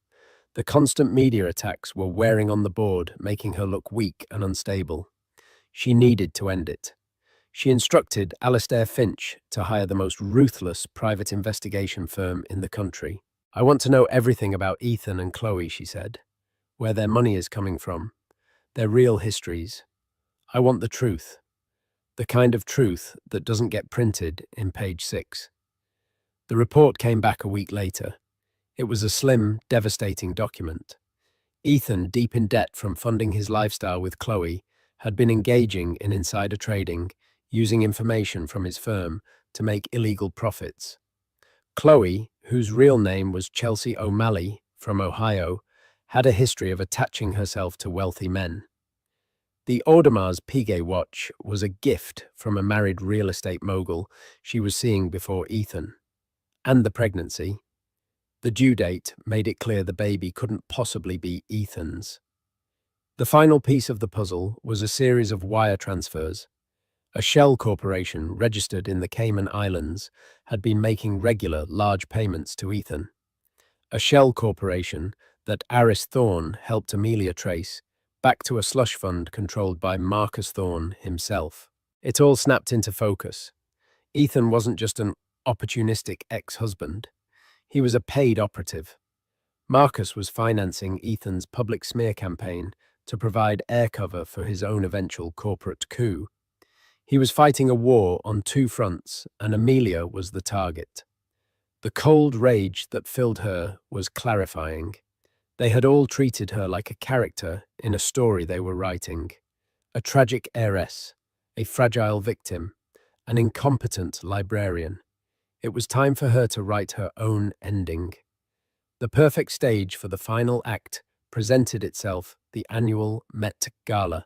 S1: The constant media attacks were wearing on the board, making her look weak and unstable. She needed to end it. She instructed Alistair Finch to hire the most ruthless private investigation firm in the country. "I want to know everything about Ethan and Chloe," she said. "Where their money is coming from. Their real histories. I want the truth. The kind of truth that doesn't get printed in page 6. The report came back a week later. It was a slim, devastating document. Ethan, deep in debt from funding his lifestyle with Chloe, had been engaging in insider trading, using information from his firm to make illegal profits. Chloe, whose real name was Chelsea O'Malley, from Ohio, had a history of attaching herself to wealthy men. The Audemars Piguet watch was a gift from a married real estate mogul she was seeing before Ethan. And the pregnancy. The due date made it clear the baby couldn't possibly be Ethan's. The final piece of the puzzle was a series of wire transfers. A shell corporation registered in the Cayman Islands had been making regular, large payments to Ethan. A shell corporation that Aris Thorne helped Amelia trace back to a slush fund controlled by Marcus Thorne himself. It all snapped into focus. Ethan wasn't just an opportunistic ex-husband. He was a paid operative. Marcus was financing Ethan's public smear campaign to provide air cover for his own eventual corporate coup. He was fighting a war on two fronts, and Amelia was the target. The cold rage that filled her was clarifying. They had all treated her like a character in a story they were writing. A tragic heiress, a fragile victim, an incompetent librarian. It was time for her to write her own ending. The perfect stage for the final act presented itself, the annual Met Gala.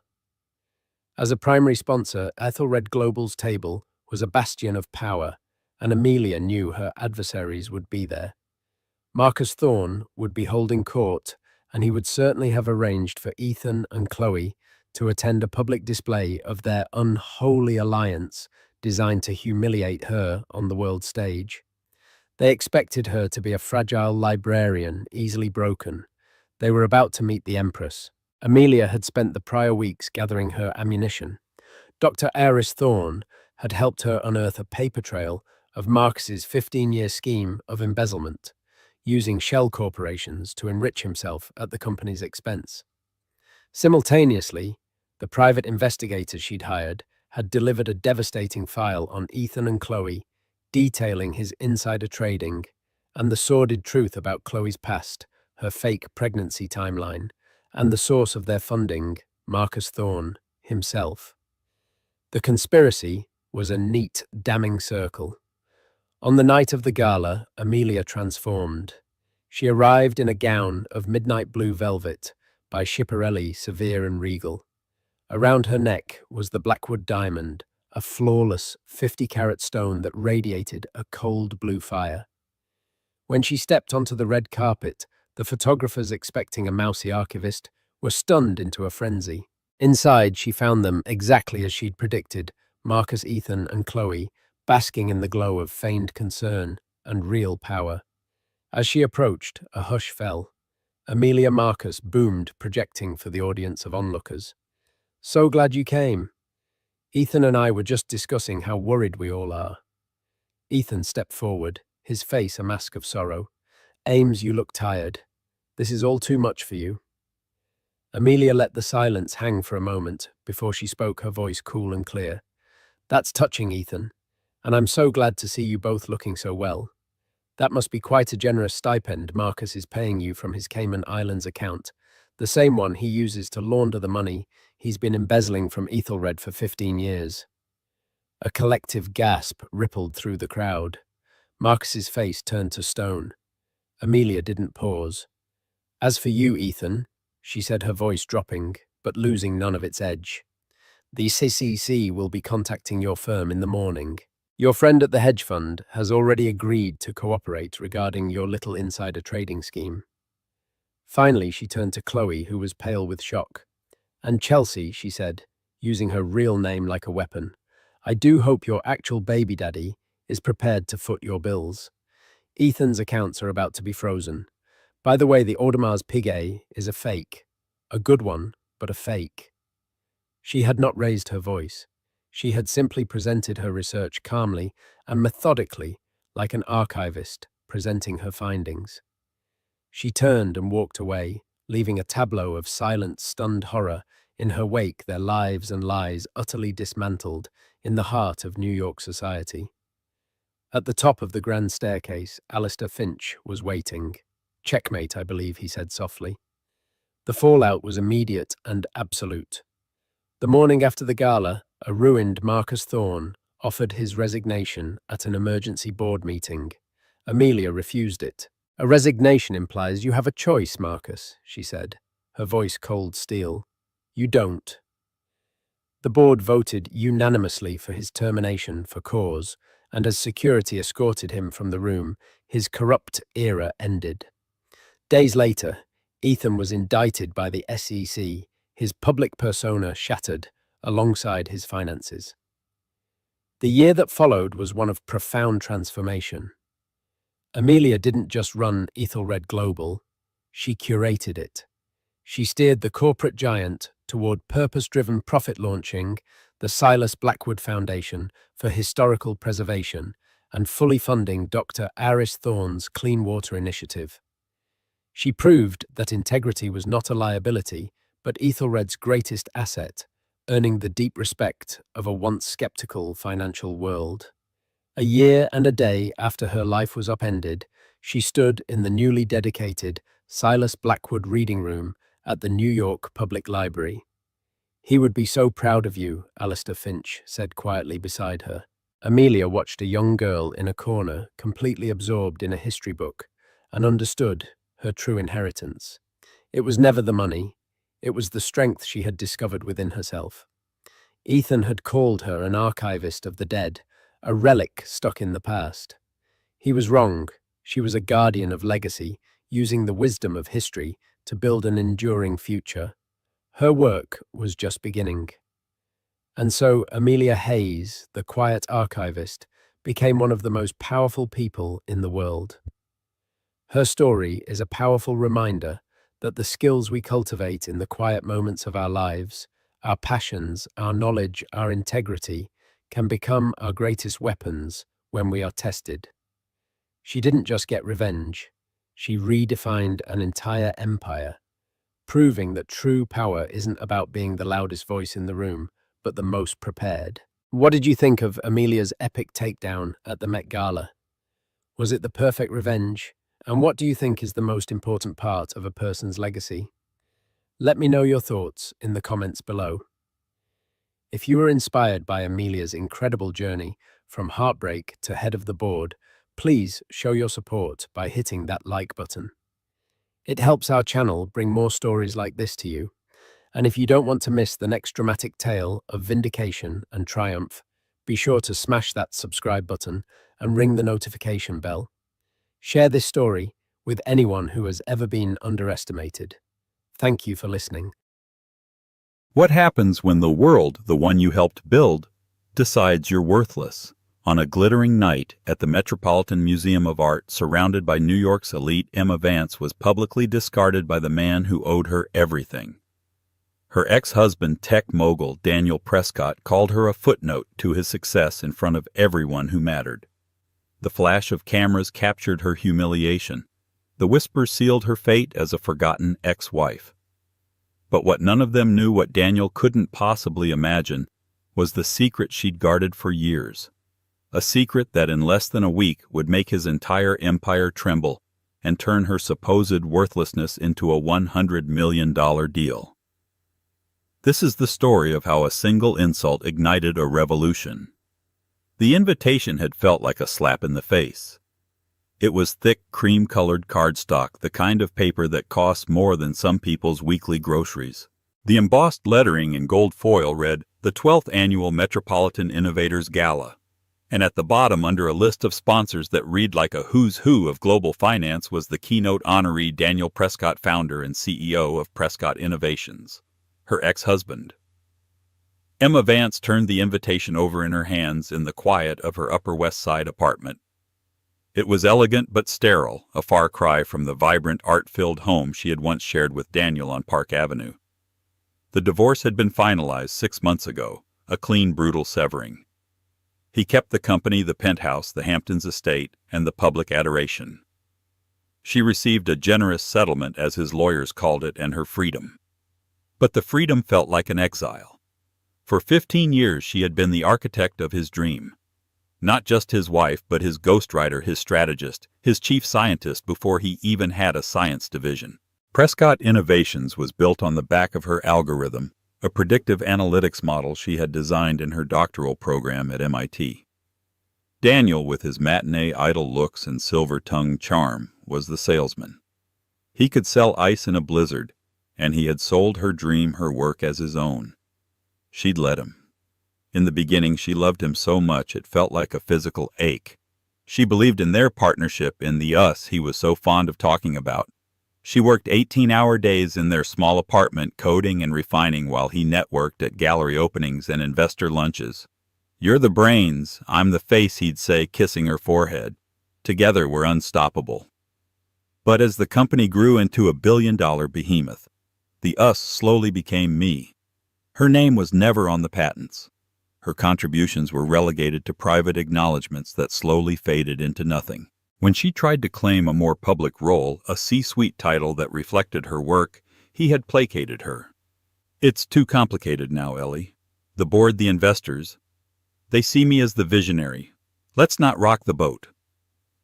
S1: As a primary sponsor, Ethelred Global's table was a bastion of power, and Amelia knew her adversaries would be there. Marcus Thorne would be holding court, and he would certainly have arranged for Ethan and Chloe to attend a public display of their unholy alliance designed to humiliate her on the world stage. They expected her to be a fragile librarian, easily broken. They were about to meet the Empress. Amelia had spent the prior weeks gathering her ammunition. Dr. Aris Thorne had helped her unearth a paper trail of Marcus's 15-year scheme of embezzlement, using shell corporations to enrich himself at the company's expense. Simultaneously, the private investigators she'd hired had delivered a devastating file on Ethan and Chloe, detailing his insider trading and the sordid truth about Chloe's past, her fake pregnancy timeline, and the source of their funding, Marcus Thorne himself. The conspiracy was a neat, damning circle. On the night of the gala, Amelia transformed. She arrived in a gown of midnight blue velvet by Schiaparelli, severe and regal. Around her neck was the Blackwood diamond, a flawless 50-carat stone that radiated a cold blue fire. When she stepped onto the red carpet, the photographers, expecting a mousy archivist, were stunned into a frenzy. Inside, she found them exactly as she'd predicted, Marcus, Ethan, and Chloe, basking in the glow of feigned concern and real power. As she approached, a hush fell. Amelia Marcus boomed, projecting for the audience of onlookers. "So glad you came. Ethan and I were just discussing how worried we all are." Ethan stepped forward, his face a mask of sorrow. "Ames, you look tired. This is all too much for you." Amelia let the silence hang for a moment before she spoke, her voice cool and clear. "That's touching, Ethan, and I'm so glad to see you both looking so well. That must be quite a generous stipend Marcus is paying you from his Cayman Islands account, the same one he uses to launder the money he's been embezzling from Ethelred for 15 years. A collective gasp rippled through the crowd. Marcus's face turned to stone. Amelia didn't pause. "As for you, Ethan," she said, her voice dropping, but losing none of its edge, "the CCC will be contacting your firm in the morning. Your friend at the hedge fund has already agreed to cooperate regarding your little insider trading scheme." Finally, she turned to Chloe, who was pale with shock. "And Chelsea," she said, using her real name like a weapon, "I do hope your actual baby daddy is prepared to foot your bills. Ethan's accounts are about to be frozen. By the way, the Audemars Piguet is a fake. A good one, but a fake." She had not raised her voice. She had simply presented her research calmly and methodically, like an archivist presenting her findings. She turned and walked away, leaving a tableau of silent, stunned horror in her wake, their lives and lies utterly dismantled in the heart of New York society. At the top of the grand staircase, Alistair Finch was waiting. "Checkmate, I believe," he said softly. The fallout was immediate and absolute. The morning after the gala, a ruined Marcus Thorne offered his resignation at an emergency board meeting. Amelia refused it. "A resignation implies you have a choice, Marcus," she said, her voice cold steel. "You don't." The board voted unanimously for his termination for cause, and as security escorted him from the room, his corrupt era ended. Days later, Ethan was indicted by the SEC, his public persona shattered alongside his finances. The year that followed was one of profound transformation. Amelia didn't just run Ethelred Global, she curated it. She steered the corporate giant toward purpose-driven profit launching, the Silas Blackwood Foundation for Historical Preservation, and fully funding Dr. Aris Thorne's Clean Water Initiative. She proved that integrity was not a liability, but Ethelred's greatest asset, earning the deep respect of a once skeptical financial world. A year and a day after her life was upended, she stood in the newly dedicated Silas Blackwood Reading Room at the New York Public Library. "He would be so proud of you," Alistair Finch said quietly beside her. Amelia watched a young girl in a corner, completely absorbed in a history book, and understood her true inheritance. It was never the money, it was the strength she had discovered within herself. Ethan had called her an archivist of the dead, a relic stuck in the past. He was wrong. She was a guardian of legacy, using the wisdom of history to build an enduring future. Her work was just beginning. And so Amelia Hayes, the quiet archivist, became one of the most powerful people in the world. Her story is a powerful reminder that the skills we cultivate in the quiet moments of our lives, our passions, our knowledge, our integrity, can become our greatest weapons when we are tested. She didn't just get revenge, she redefined an entire empire, proving that true power isn't about being the loudest voice in the room, but the most prepared. What did you think of Amelia's epic takedown at the Met Gala? Was it the perfect revenge? And what do you think is the most important part of a person's legacy? Let me know your thoughts in the comments below. If you were inspired by Amelia's incredible journey from heartbreak to head of the board, please show your support by hitting that like button. It helps our channel bring more stories like this to you. And if you don't want to miss the next dramatic tale of vindication and triumph, be sure to smash that subscribe button and ring the notification bell. Share this story with anyone who has ever been underestimated. Thank you for listening.
S2: What happens when the world, the one you helped build, decides you're worthless? On a glittering night at the Metropolitan Museum of Art, surrounded by New York's elite, Emma Vance was publicly discarded by the man who owed her everything. Her ex-husband, tech mogul Daniel Prescott, called her a footnote to his success in front of everyone who mattered. The flash of cameras captured her humiliation. The whisper sealed her fate as a forgotten ex-wife. But what none of them knew, what Daniel couldn't possibly imagine, was the secret she'd guarded for years. A secret that in less than a week would make his entire empire tremble and turn her supposed worthlessness into a $100 million deal. This is the story of how a single insult ignited a revolution. The invitation had felt like a slap in the face. It was thick, cream-colored cardstock, the kind of paper that costs more than some people's weekly groceries. The embossed lettering in gold foil read, "The 12th Annual Metropolitan Innovators Gala." And at the bottom, under a list of sponsors that read like a who's who of global finance, was the keynote honoree Daniel Prescott, founder and CEO of Prescott Innovations, her ex-husband. Emma Vance turned the invitation over in her hands in the quiet of her Upper West Side apartment. It was elegant but sterile, a far cry from the vibrant, art-filled home she had once shared with Daniel on Park Avenue. The divorce had been finalized 6 months ago, a clean, brutal severing. He kept the company, the penthouse, the Hamptons estate, and the public adoration. She received a generous settlement, as his lawyers called it, and her freedom. But the freedom felt like an exile. For 15 years she had been the architect of his dream. Not just his wife, but his ghostwriter, his strategist, his chief scientist before he even had a science division. Prescott Innovations was built on the back of her algorithm, a predictive analytics model she had designed in her doctoral program at MIT. Daniel, with his matinee idol looks and silver-tongued charm, was the salesman. He could sell ice in a blizzard, and he had sold her dream, her work, as his own. She'd let him. In the beginning, she loved him so much it felt like a physical ache. She believed in their partnership, in the us he was so fond of talking about. She worked 18-hour days in their small apartment, coding and refining, while he networked at gallery openings and investor lunches. "You're the brains, I'm the face," he'd say, kissing her forehead. Together we're unstoppable. But as the company grew into a billion-dollar behemoth, the us slowly became me. Her name was never on the patents. Her contributions were relegated to private acknowledgments that slowly faded into nothing. When she tried to claim a more public role, a C-suite title that reflected her work, he had placated her. "It's too complicated now, Ellie. The board, the investors, they see me as the visionary, Let's not rock the boat.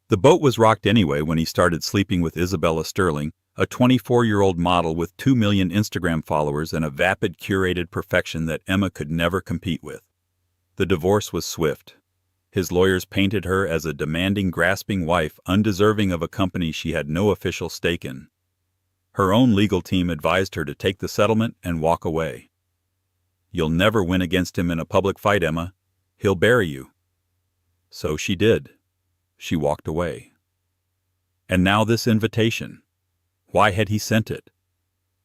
S2: The boat was rocked anyway when he started sleeping with Isabella Sterling, a 24-year-old model with 2 million Instagram followers and a vapid curated perfection that Emma could never compete with. The divorce was swift. His lawyers painted her as a demanding, grasping wife, undeserving of a company she had no official stake in. Her own legal team advised her to take the settlement and walk away. "You'll never win against him in a public fight, Emma. He'll bury you." So she did. She walked away. And now this invitation. Why had he sent it?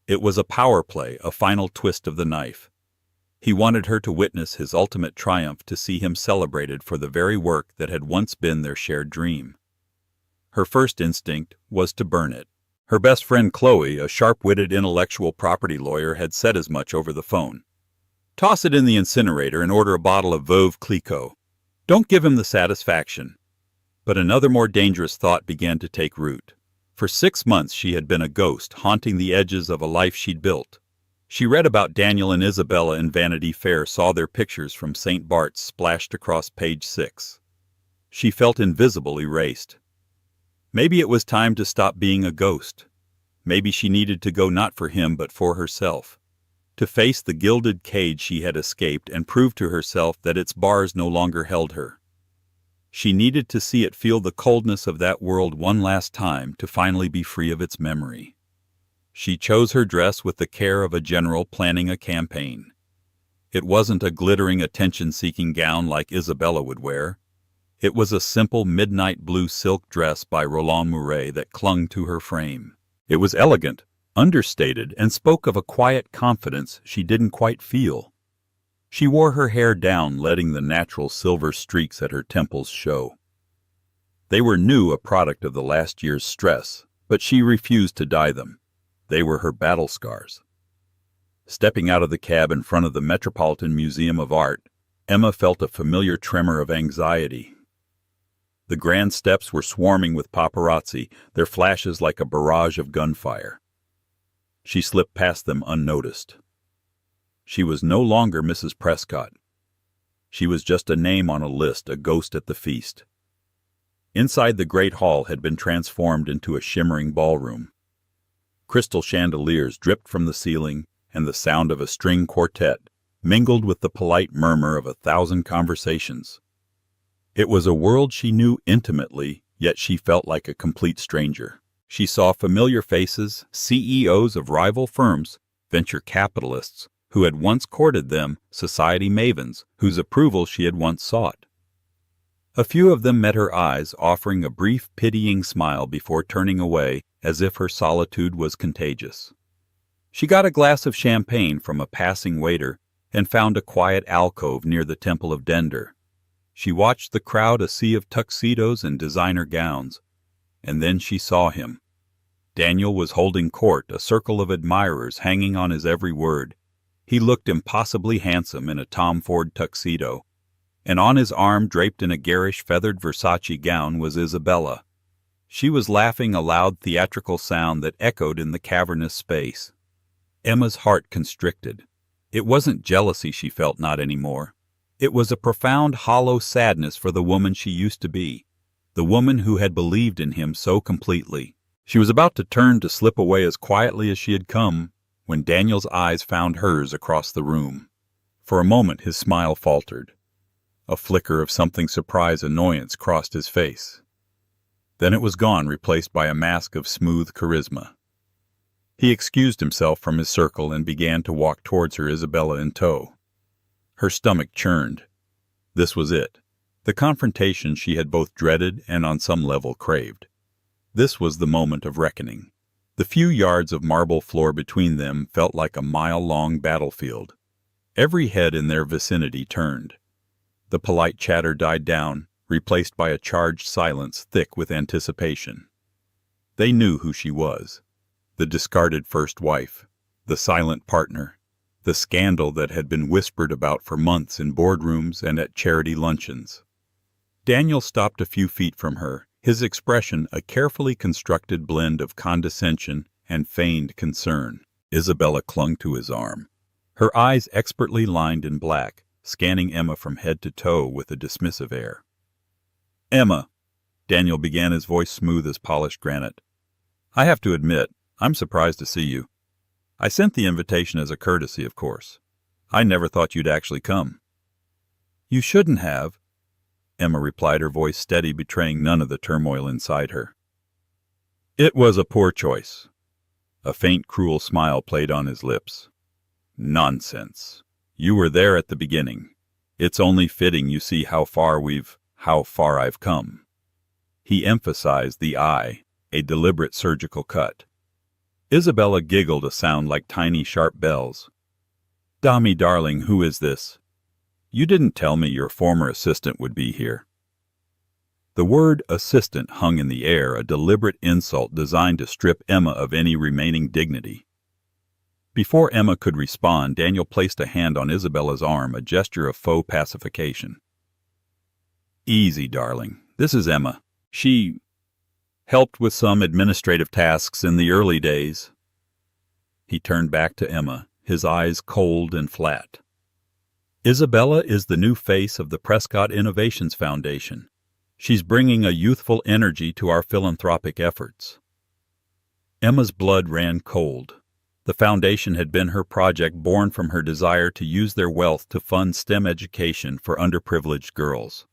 S2: It was a power play, a final twist of the knife. He wanted her to witness his ultimate triumph, to see him celebrated for the very work that had once been their shared dream. Her first instinct was to burn it. Her best friend Chloe, a sharp-witted intellectual property lawyer, had said as much over the phone. "Toss it in the incinerator and order a bottle of Veuve Clicquot. Don't give him the satisfaction." But another more dangerous thought began to take root. For 6 months she had been a ghost, haunting the edges of a life she'd built. She read about Daniel and Isabella in Vanity Fair, saw their pictures from St. Bart's splashed across page 6. She felt invisible, erased. Maybe it was time to stop being a ghost. Maybe she needed to go, not for him but for herself. To face the gilded cage she had escaped and prove to herself that its bars no longer held her. She needed to see it, feel the coldness of that world one last time, to finally be free of its memory. She chose her dress with the care of a general planning a campaign. It wasn't a glittering, attention-seeking gown like Isabella would wear. It was a simple midnight blue silk dress by Roland Mouret that clung to her frame. It was elegant, understated, and spoke of a quiet confidence she didn't quite feel. She wore her hair down, letting the natural silver streaks at her temples show. They were new, a product of the last year's stress, but she refused to dye them. They were her battle scars. Stepping out of the cab in front of the Metropolitan Museum of Art, Emma felt a familiar tremor of anxiety. The grand steps were swarming with paparazzi, their flashes like a barrage of gunfire. She slipped past them unnoticed. She was no longer Mrs. Prescott. She was just a name on a list, a ghost at the feast. Inside, the great hall had been transformed into a shimmering ballroom. Crystal chandeliers dripped from the ceiling, and the sound of a string quartet mingled with the polite murmur of 1,000 conversations. It was a world she knew intimately, yet she felt like a complete stranger. She saw familiar faces, CEOs of rival firms, venture capitalists who had once courted them, society mavens whose approval she had once sought. A few of them met her eyes, offering a brief, pitying smile before turning away, as if her solitude was contagious. She got a glass of champagne from a passing waiter and found a quiet alcove near the Temple of Dender. She watched the crowd, a sea of tuxedos and designer gowns, and then she saw him. Daniel was holding court, a circle of admirers hanging on his every word. He looked impossibly handsome in a Tom Ford tuxedo, and on his arm, draped in a garish feathered Versace gown, was Isabella. She was laughing, a loud theatrical sound that echoed in the cavernous space. Emma's heart constricted. It wasn't jealousy she felt, not anymore. It was a profound, hollow sadness for the woman she used to be, the woman who had believed in him so completely. She was about to turn to slip away as quietly as she had come, when Daniel's eyes found hers across the room. For a moment his smile faltered. A flicker of something surprised annoyance crossed his face. Then it was gone, replaced by a mask of smooth charisma. He excused himself from his circle and began to walk towards her, Isabella in tow. Her stomach churned. This was it. The confrontation she had both dreaded and on some level craved. This was the moment of reckoning. The few yards of marble floor between them felt like a mile-long battlefield. Every head in their vicinity turned. The polite chatter died down, replaced by a charged silence thick with anticipation. They knew who she was. The discarded first wife, the silent partner, the scandal that had been whispered about for months in boardrooms and at charity luncheons. Daniel stopped a few feet from her, his expression a carefully constructed blend of condescension and feigned concern. Isabella clung to his arm, her eyes expertly lined in black, scanning Emma from head to toe with a dismissive air. Emma, Daniel began, his voice smooth as polished granite. I have to admit, I'm surprised to see you. I sent the invitation as a courtesy, of course. I never thought you'd actually come. You shouldn't have, Emma replied, her voice steady, betraying none of the turmoil inside her. It was a poor choice. A faint, cruel smile played on his lips. Nonsense. You were there at the beginning. It's only fitting you see how far I've come. He emphasized the I, a deliberate surgical cut. Isabella giggled, a sound like tiny, sharp bells. Dami, darling, who is this? You didn't tell me your former assistant would be here. The word assistant hung in the air, a deliberate insult designed to strip Emma of any remaining dignity. Before Emma could respond, Daniel placed a hand on Isabella's arm, a gesture of faux pacification. Easy, darling. This is Emma. She helped with some administrative tasks in the early days. He turned back to Emma, his eyes cold and flat. Isabella is the new face of the Prescott Innovations Foundation. She's bringing a youthful energy to our philanthropic efforts. Emma's blood ran cold. The foundation had been her project, born from her desire to use their wealth to fund STEM education for underprivileged girls.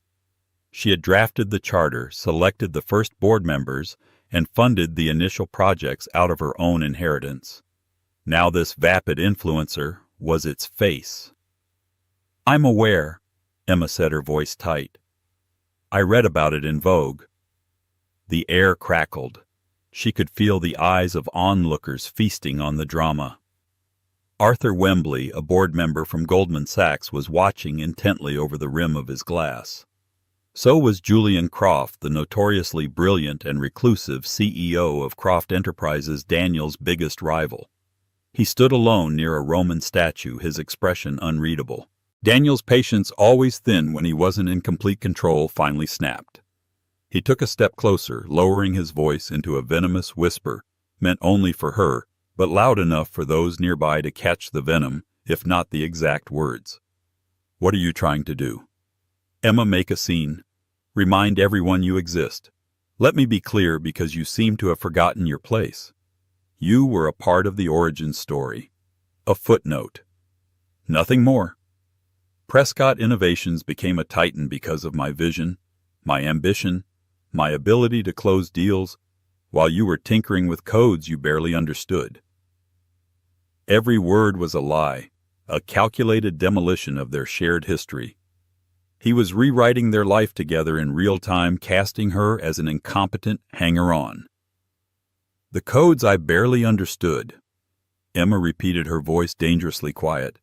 S2: She had drafted the charter, selected the first board members, and funded the initial projects out of her own inheritance. Now this vapid influencer was its face. I'm aware, Emma said, her voice tight. I read about it in Vogue. The air crackled. She could feel the eyes of onlookers feasting on the drama. Arthur Wembley, a board member from Goldman Sachs, was watching intently over the rim of his glass. So was Julian Croft, the notoriously brilliant and reclusive CEO of Croft Enterprises, Daniel's biggest rival. He stood alone near a Roman statue, his expression unreadable. Daniel's patience, always thin when he wasn't in complete control, finally snapped. He took a step closer, lowering his voice into a venomous whisper, meant only for her, but loud enough for those nearby to catch the venom, if not the exact words. What are you trying to do? Emma, make a scene. Remind everyone you exist. Let me be clear, because you seem to have forgotten your place. You were a part of the origin story. A footnote. Nothing more. Prescott Innovations became a titan because of my vision, my ambition, my ability to close deals, while you were tinkering with codes you barely understood. Every word was a lie, a calculated demolition of their shared history. He was rewriting their life together in real time, casting her as an incompetent hanger-on. The codes I barely understood, Emma repeated, her voice dangerously quiet,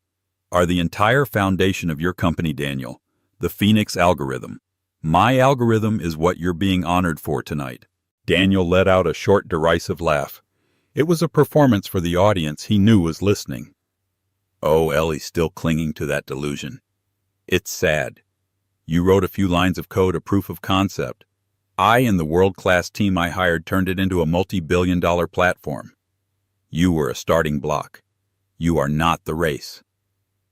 S2: are the entire foundation of your company, Daniel, the Phoenix algorithm. My algorithm is what you're being honored for tonight. Daniel let out a short, derisive laugh. It was a performance for the audience he knew was listening. Oh, Ellie's still clinging to that delusion. It's sad. You wrote a few lines of code, a proof of concept. I and the world-class team I hired turned it into a multi-billion-dollar platform. You were a starting block. You are not the race.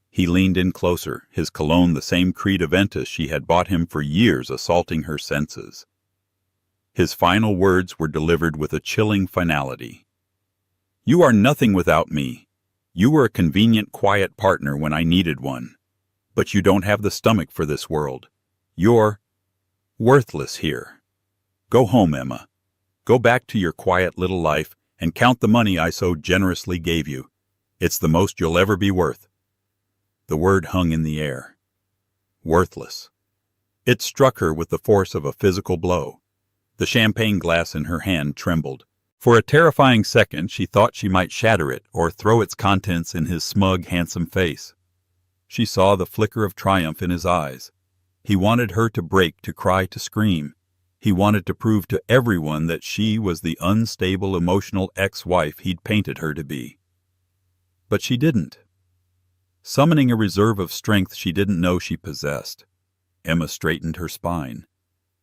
S2: He leaned in closer, his cologne the same Creed Aventus she had bought him for years, assaulting her senses. His final words were delivered with a chilling finality. You are nothing without me. You were a convenient, quiet partner when I needed one. But you don't have the stomach for this world. You're worthless here. Go home, Emma. Go back to your quiet little life and count the money I so generously gave you. It's the most you'll ever be worth. The word hung in the air. Worthless. It struck her with the force of a physical blow. The champagne glass in her hand trembled. For a terrifying second, she thought she might shatter it or throw its contents in his smug, handsome face. She saw the flicker of triumph in his eyes. He wanted her to break, to cry, to scream. He wanted to prove to everyone that she was the unstable, emotional ex-wife he'd painted her to be. But she didn't. Summoning a reserve of strength she didn't know she possessed, Emma straightened her spine.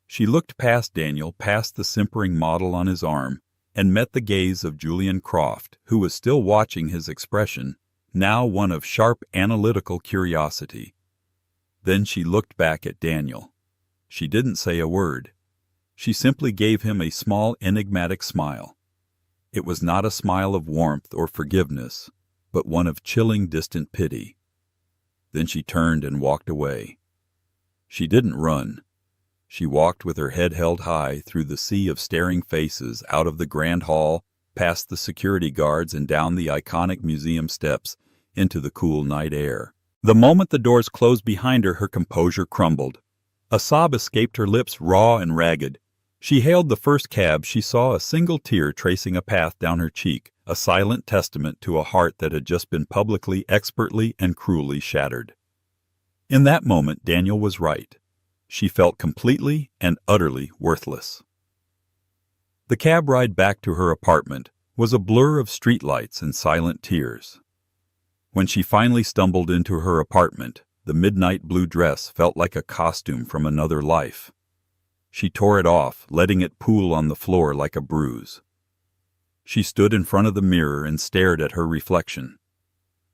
S2: She looked past Daniel, past the simpering model on his arm, and met the gaze of Julian Croft, who was still watching his expression, now one of sharp, analytical curiosity. Then she looked back at Daniel. She didn't say a word. She simply gave him a small, enigmatic smile. It was not a smile of warmth or forgiveness, but one of chilling, distant pity. Then she turned and walked away. She didn't run. She walked with her head held high through the sea of staring faces, out of the grand hall, past the security guards and down the iconic museum steps into the cool night air. The moment the doors closed behind her, her composure crumbled. A sob escaped her lips, raw and ragged. She hailed the first cab. She saw a single tear tracing a path down her cheek, a silent testament to a heart that had just been publicly, expertly, and cruelly shattered. In that moment, Daniel was right. She felt completely and utterly worthless. The cab ride back to her apartment was a blur of streetlights and silent tears. When she finally stumbled into her apartment, the midnight blue dress felt like a costume from another life. She tore it off, letting it pool on the floor like a bruise. She stood in front of the mirror and stared at her reflection.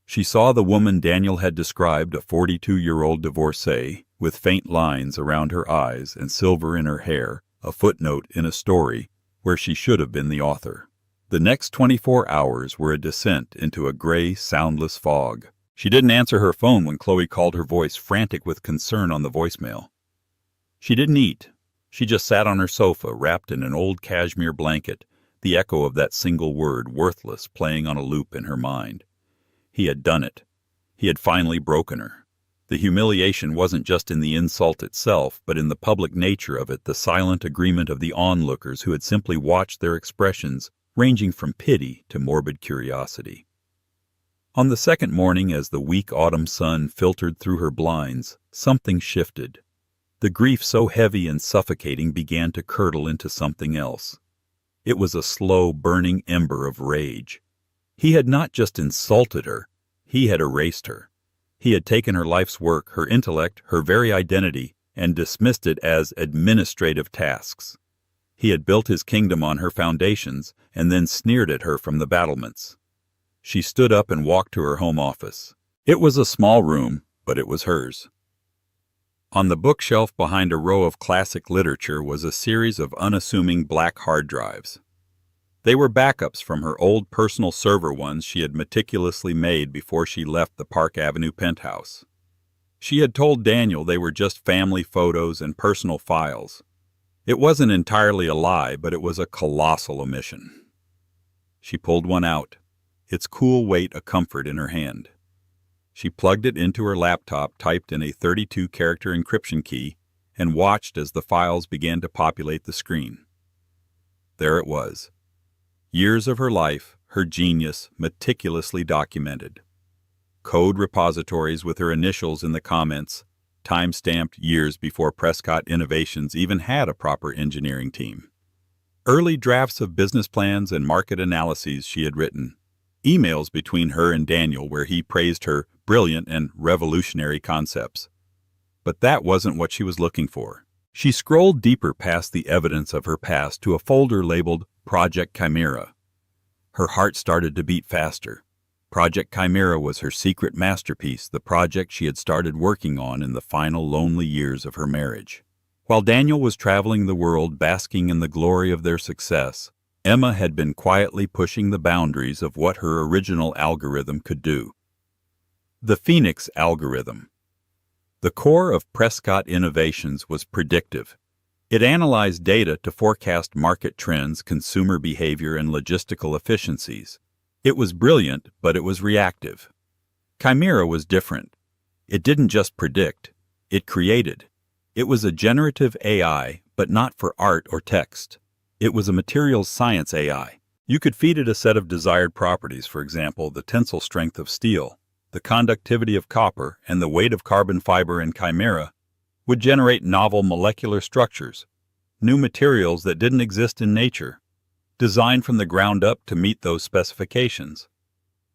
S2: She saw the woman Daniel had described, a 42-year-old divorcee, with faint lines around her eyes and silver in her hair, a footnote in a story where she should have been the author. The next 24 hours were a descent into a gray, soundless fog. She didn't answer her phone when Chloe called, her voice frantic with concern on the voicemail. She didn't eat. She just sat on her sofa, wrapped in an old cashmere blanket, the echo of that single word, worthless, playing on a loop in her mind. He had done it. He had finally broken her. The humiliation wasn't just in the insult itself, but in the public nature of it, the silent agreement of the onlookers who had simply watched their expressions, ranging from pity to morbid curiosity. On the second morning, as the weak autumn sun filtered through her blinds, something shifted. The grief so heavy and suffocating began to curdle into something else. It was a slow, burning ember of rage. He had not just insulted her, he had erased her. He had taken her life's work, her intellect, her very identity, and dismissed it as administrative tasks. He had built his kingdom on her foundations and then sneered at her from the battlements. She stood up and walked to her home office. It was a small room, but it was hers. On the bookshelf behind a row of classic literature was a series of unassuming black hard drives. They were backups from her old personal server ones she had meticulously made before she left the Park Avenue penthouse. She had told Daniel they were just family photos and personal files. It wasn't entirely a lie, but it was a colossal omission. She pulled one out, its cool weight a comfort in her hand. She plugged it into her laptop, typed in a 32-character encryption key, and watched as the files began to populate the screen. There it was. Years of her life, her genius, meticulously documented. Code repositories with her initials in the comments, time-stamped years before Prescott Innovations even had a proper engineering team. Early drafts of business plans and market analyses she had written. Emails between her and Daniel where he praised her brilliant and revolutionary concepts. But that wasn't what she was looking for. She scrolled deeper past the evidence of her past to a folder labeled Project Chimera. Her heart started to beat faster. Project Chimera was her secret masterpiece, the project she had started working on in the final lonely years of her marriage. While Daniel was traveling the world basking in the glory of their success, Emma had been quietly pushing the boundaries of what her original algorithm could do. The Phoenix algorithm. The core of Prescott Innovations was predictive. It analyzed data to forecast market trends, consumer behavior, and logistical efficiencies. It was brilliant, but it was reactive. Chimera was different. It didn't just predict, it created. It was a generative AI, but not for art or text. It was a materials science AI. You could feed it a set of desired properties, for example, the tensile strength of steel, the conductivity of copper, and the weight of carbon fiber, and Chimera would generate novel molecular structures, new materials that didn't exist in nature, designed from the ground up to meet those specifications.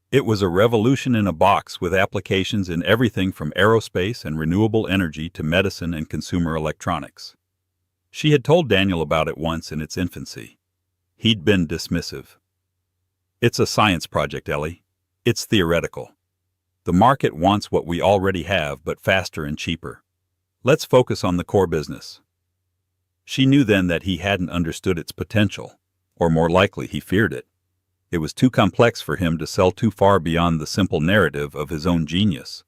S2: It was a revolution in a box with applications in everything from aerospace and renewable energy to medicine and consumer electronics. She had told Daniel about it once in its infancy. He'd been dismissive. "It's a science project, Ellie. It's theoretical. The market wants what we already have, but faster and cheaper. Let's focus on the core business." She knew then that he hadn't understood its potential, or more likely he feared it. It was too complex for him to sell too far beyond the simple narrative of his own genius.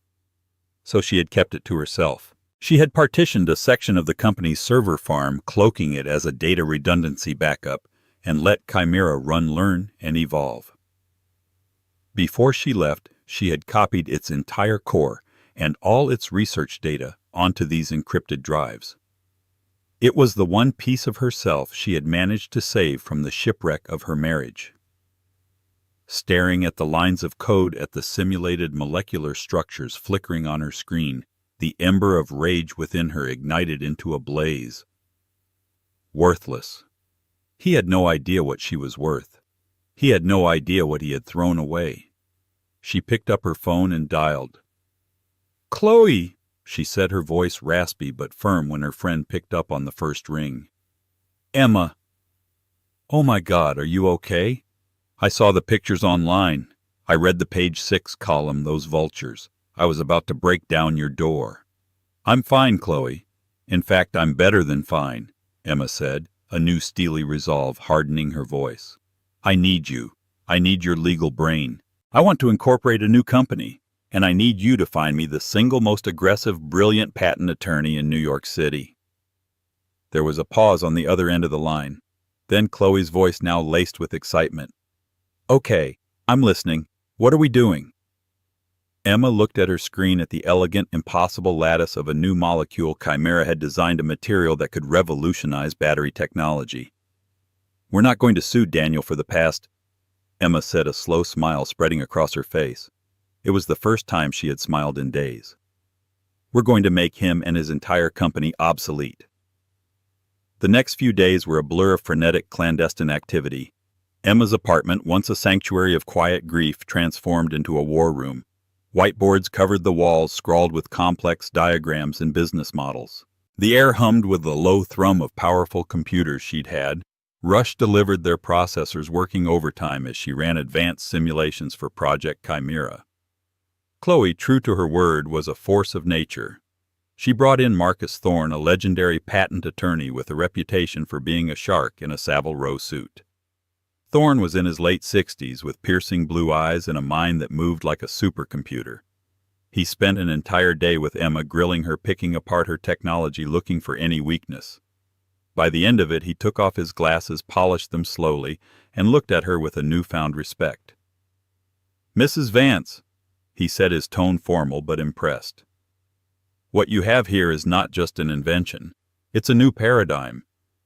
S2: So she had kept it to herself. She had partitioned a section of the company's server farm, cloaking it as a data redundancy backup, and let Chimera learn, and evolve. Before she left, she had copied its entire core and all its research data onto these encrypted drives. It was the one piece of herself she had managed to save from the shipwreck of her marriage. Staring at the lines of code at the simulated molecular structures flickering on her screen, the ember of rage within her ignited into a blaze. Worthless. He had no idea what she was worth. He had no idea what he had thrown away. She picked up her phone and dialed. "Chloe," she said, her voice raspy but firm when her friend picked up on the first ring. "Emma." "Oh my God, are you okay? I saw the pictures online. I read the page 6 column, those vultures. I was about to break down your door." "I'm fine, Chloe. In fact, I'm better than fine," Emma said, a new steely resolve hardening her voice. "I need you. I need your legal brain. I want to incorporate a new company, and I need you to find me the single most aggressive, brilliant patent attorney in New York City." There was a pause on the other end of the line. Then Chloe's voice, now laced with excitement. "Okay, I'm listening. What are we doing?" Emma looked at her screen at the elegant, impossible lattice of a new molecule. Chimera had designed a material that could revolutionize battery technology. "We're not going to sue Daniel for the past," Emma said, a slow smile spreading across her face. It was the first time she had smiled in days. "We're going to make him and his entire company obsolete." The next few days were a blur of frenetic, clandestine activity. Emma's apartment, once a sanctuary of quiet grief, transformed into a war room. Whiteboards covered the walls, scrawled with complex diagrams and business models. The air hummed with the low thrum of powerful computers she'd had. Rush delivered their processors working overtime as she ran advanced simulations for Project Chimera. Chloe, true to her word, was a force of nature. She brought in Marcus Thorne, a legendary patent attorney with a reputation for being a shark in a Savile Row suit. Thorne was in his late 60s with piercing blue eyes and a mind that moved like a supercomputer. He spent an entire day with Emma, grilling her, picking apart her technology, looking for any weakness. By the end of it, he took off his glasses, polished them slowly, and looked at her with a newfound respect. "Mrs. Vance," he said, his tone formal but impressed. "What you have here is not just an invention. It's a new paradigm.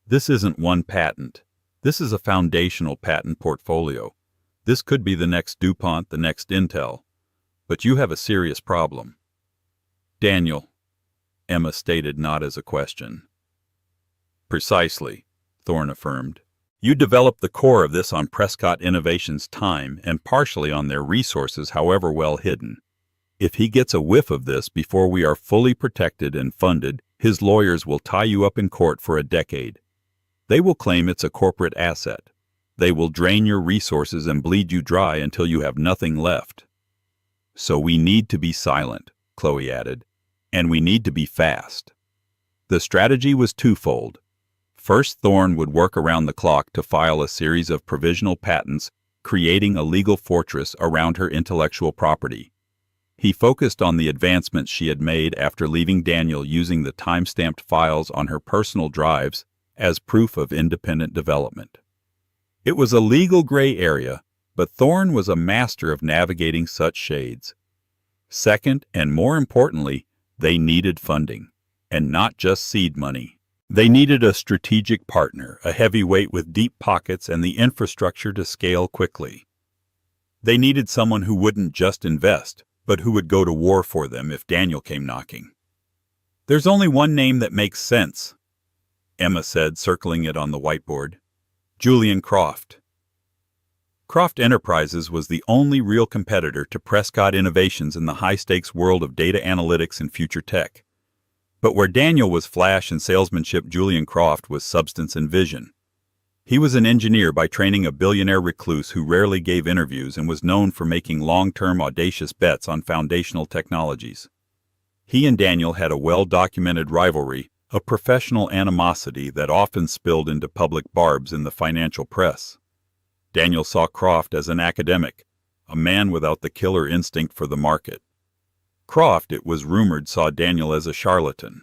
S2: This isn't one patent. This is a foundational patent portfolio. This could be the next DuPont, the next Intel. But you have a serious problem." "Daniel," Emma stated, not as a question. "Precisely," Thorne affirmed. "You developed the core of this on Prescott Innovations' time and partially on their resources, however well hidden. If he gets a whiff of this before we are fully protected and funded, his lawyers will tie you up in court for a decade. They will claim it's a corporate asset. They will drain your resources and bleed you dry until you have nothing left. So we need to be silent," Chloe added, "and we need to be fast." The strategy was twofold. First, Thorne would work around the clock to file a series of provisional patents, creating a legal fortress around her intellectual property. He focused on the advancements she had made after leaving Daniel, using the time-stamped files on her personal drives as proof of independent development. It was a legal gray area, but Thorne was a master of navigating such shades. Second, and more importantly, they needed funding, and not just seed money. They needed a strategic partner, a heavyweight with deep pockets and the infrastructure to scale quickly. They needed someone who wouldn't just invest, but who would go to war for them if Daniel came knocking. "There's only one name that makes sense," Emma said, circling it on the whiteboard. "Julian Croft." Croft Enterprises was the only real competitor to Prescott Innovations in the high-stakes world of data analytics and future tech. But where Daniel was flash and salesmanship, Julian Croft was substance and vision. He was an engineer by training, a billionaire recluse who rarely gave interviews and was known for making long-term audacious bets on foundational technologies. He and Daniel had a well-documented rivalry, a professional animosity that often spilled into public barbs in the financial press. Daniel saw Croft as an academic, a man without the killer instinct for the market. Croft, it was rumored, saw Daniel as a charlatan.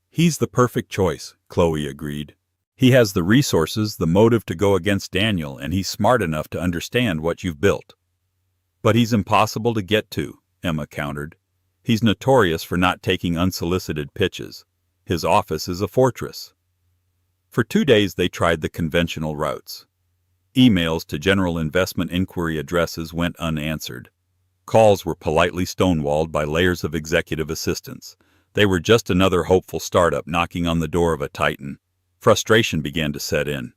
S2: "He's the perfect choice," Chloe agreed. "He has the resources, the motive to go against Daniel, and he's smart enough to understand what you've built." "But he's impossible to get to," Emma countered. "He's notorious for not taking unsolicited pitches. His office is a fortress." For 2 days they tried the conventional routes. Emails to general investment inquiry addresses went unanswered. Calls were politely stonewalled by layers of executive assistants. They were just another hopeful startup knocking on the door of a titan. Frustration began to set in.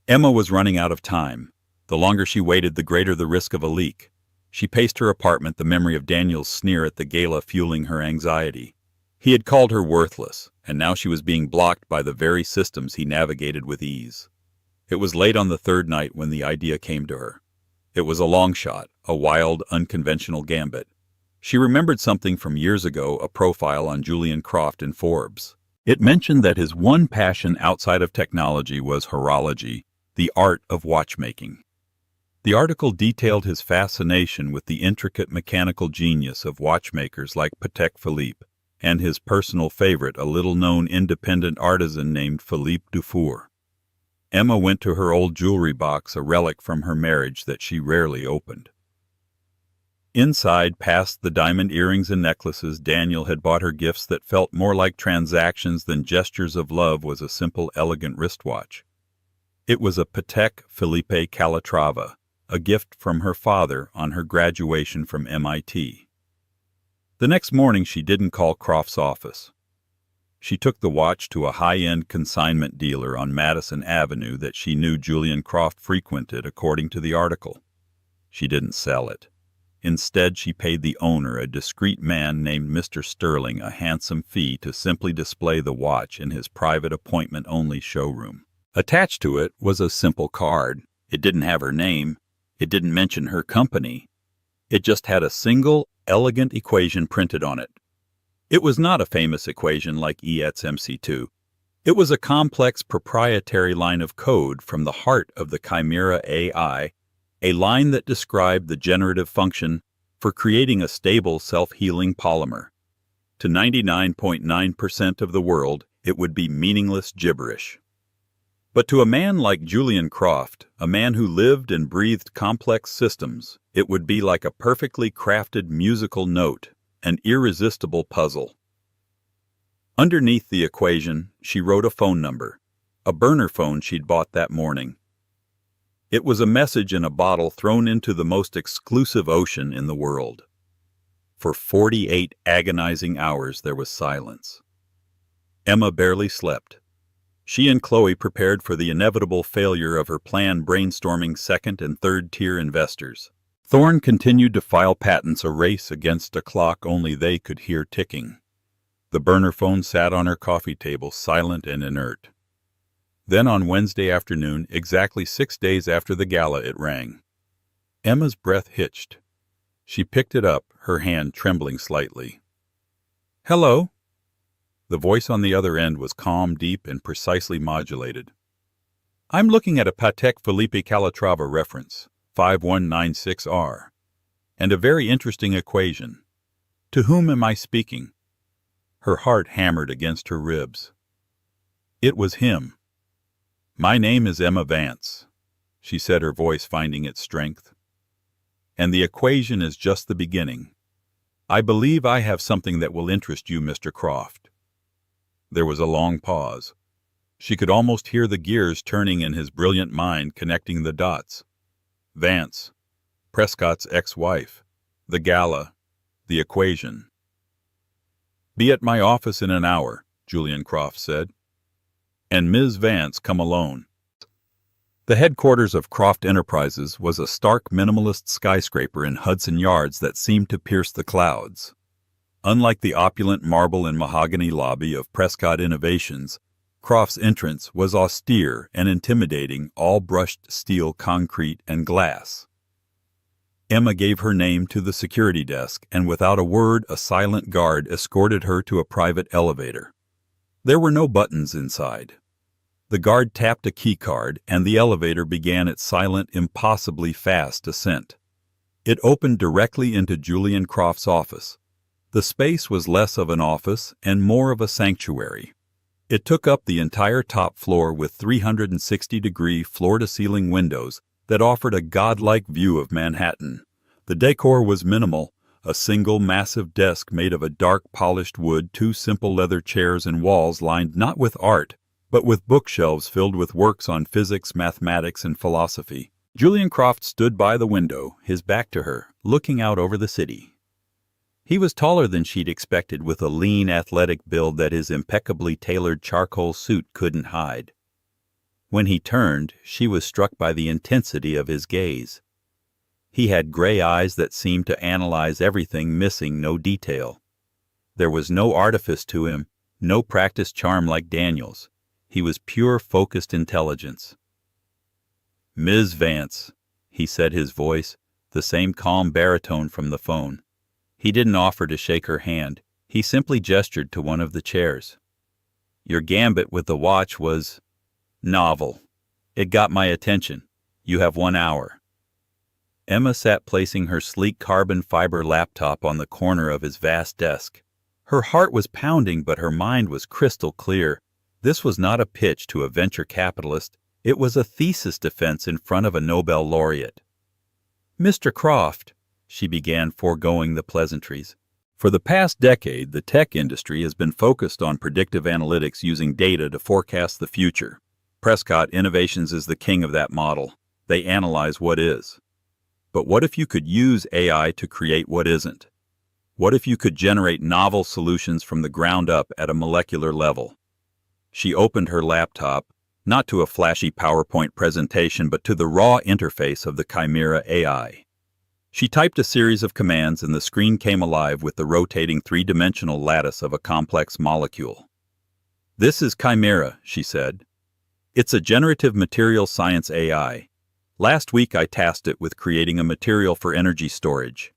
S2: Emma was running out of time. The longer she waited, the greater the risk of a leak. She paced her apartment, the memory of Daniel's sneer at the gala fueling her anxiety. He had called her worthless, and now she was being blocked by the very systems he navigated with ease. It was late on the third night when the idea came to her. It was a long shot, a wild, unconventional gambit. She remembered something from years ago, a profile on Julian Croft in Forbes. It mentioned that his one passion outside of technology was horology, the art of watchmaking. The article detailed his fascination with the intricate mechanical genius of watchmakers like Patek Philippe, and his personal favorite, a little-known independent artisan named Philippe Dufour. Emma went to her old jewelry box, a relic from her marriage that she rarely opened. Inside, past the diamond earrings and necklaces Daniel had bought her, gifts that felt more like transactions than gestures of love, was a simple, elegant wristwatch. It was a Patek Philippe Calatrava, a gift from her father on her graduation from MIT. The next morning she didn't call Croft's office. She took the watch to a high-end consignment dealer on Madison Avenue that she knew Julian Croft frequented, according to the article. She didn't sell it. Instead, she paid the owner, a discreet man named Mr. Sterling, a handsome fee to simply display the watch in his private appointment-only showroom. Attached to it was a simple card. It didn't have her name. It didn't mention her company. It just had a single, elegant equation printed on it. It was not a famous equation like Iet's MC2. It was a complex proprietary line of code from the heart of the Chimera AI, a line that described the generative function for creating a stable, self-healing polymer. To 99.9% of the world, it would be meaningless gibberish. But to a man like Julian Croft, a man who lived and breathed complex systems, it would be like a perfectly crafted musical note, an irresistible puzzle. Underneath the equation, she wrote a phone number, a burner phone she'd bought that morning. It was a message in a bottle thrown into the most exclusive ocean in the world. For 48 agonizing hours there was silence. Emma barely slept. She and Chloe prepared for the inevitable failure of her plan, brainstorming second- and third-tier investors. Thorne continued to file patents, a race against a clock only they could hear ticking. The burner phone sat on her coffee table, silent and inert. Then on Wednesday afternoon, exactly 6 days after the gala, it rang. Emma's breath hitched. She picked it up, her hand trembling slightly. "Hello?" The voice on the other end was calm, deep, and precisely modulated. "I'm looking at a Patek Philippe Calatrava reference, 5196R, and a very interesting equation. To whom am I speaking?" Her heart hammered against her ribs. It was him. "My name is Emma Vance," she said, her voice finding its strength. "And the equation is just the beginning. I believe I have something that will interest you, Mr. Croft." There was a long pause. She could almost hear the gears turning in his brilliant mind, connecting the dots. Vance, Prescott's ex-wife, the gala, the equation. "Be at my office in an hour," Julian Croft said. "And Ms. Vance, come alone." The headquarters of Croft Enterprises was a stark minimalist skyscraper in Hudson Yards that seemed to pierce the clouds. Unlike the opulent marble and mahogany lobby of Prescott Innovations, Croft's entrance was austere and intimidating, all brushed steel, concrete, and glass. Emma gave her name to the security desk, and without a word, a silent guard escorted her to a private elevator. There were no buttons inside. The guard tapped a keycard, and the elevator began its silent, impossibly fast ascent. It opened directly into Julian Croft's office. The space was less of an office and more of a sanctuary. It took up the entire top floor with 360-degree floor-to-ceiling windows that offered a godlike view of Manhattan. The decor was minimal: a single massive desk made of a dark polished wood, two simple leather chairs, and walls lined not with art, but with bookshelves filled with works on physics, mathematics, and philosophy. Julian Croft stood by the window, his back to her, looking out over the city. He was taller than she'd expected, with a lean, athletic build that his impeccably tailored charcoal suit couldn't hide. When he turned, she was struck by the intensity of his gaze. He had gray eyes that seemed to analyze everything, missing no detail. There was no artifice to him, no practiced charm like Daniel's. He was pure, focused intelligence. "Ms. Vance," he said, his voice, the same calm baritone from the phone. He didn't offer to shake her hand. He simply gestured to one of the chairs. "Your gambit with the watch was novel. It got my attention. You have 1 hour." Emma sat placing her sleek carbon fiber laptop on the corner of his vast desk. Her heart was pounding, but her mind was crystal clear. This was not a pitch to a venture capitalist. It was a thesis defense in front of a Nobel laureate. "Mr. Croft," she began, foregoing the pleasantries. "For the past decade, the tech industry has been focused on predictive analytics using data to forecast the future. Prescott Innovations is the king of that model. They analyze what is. But what if you could use AI to create what isn't? What if you could generate novel solutions from the ground up at a molecular level?" She opened her laptop, not to a flashy PowerPoint presentation, but to the raw interface of the Chimera AI. She typed a series of commands, and the screen came alive with the rotating three-dimensional lattice of a complex molecule. "This is Chimera," she said. "It's a generative material science AI. Last week I tasked it with creating a material for energy storage.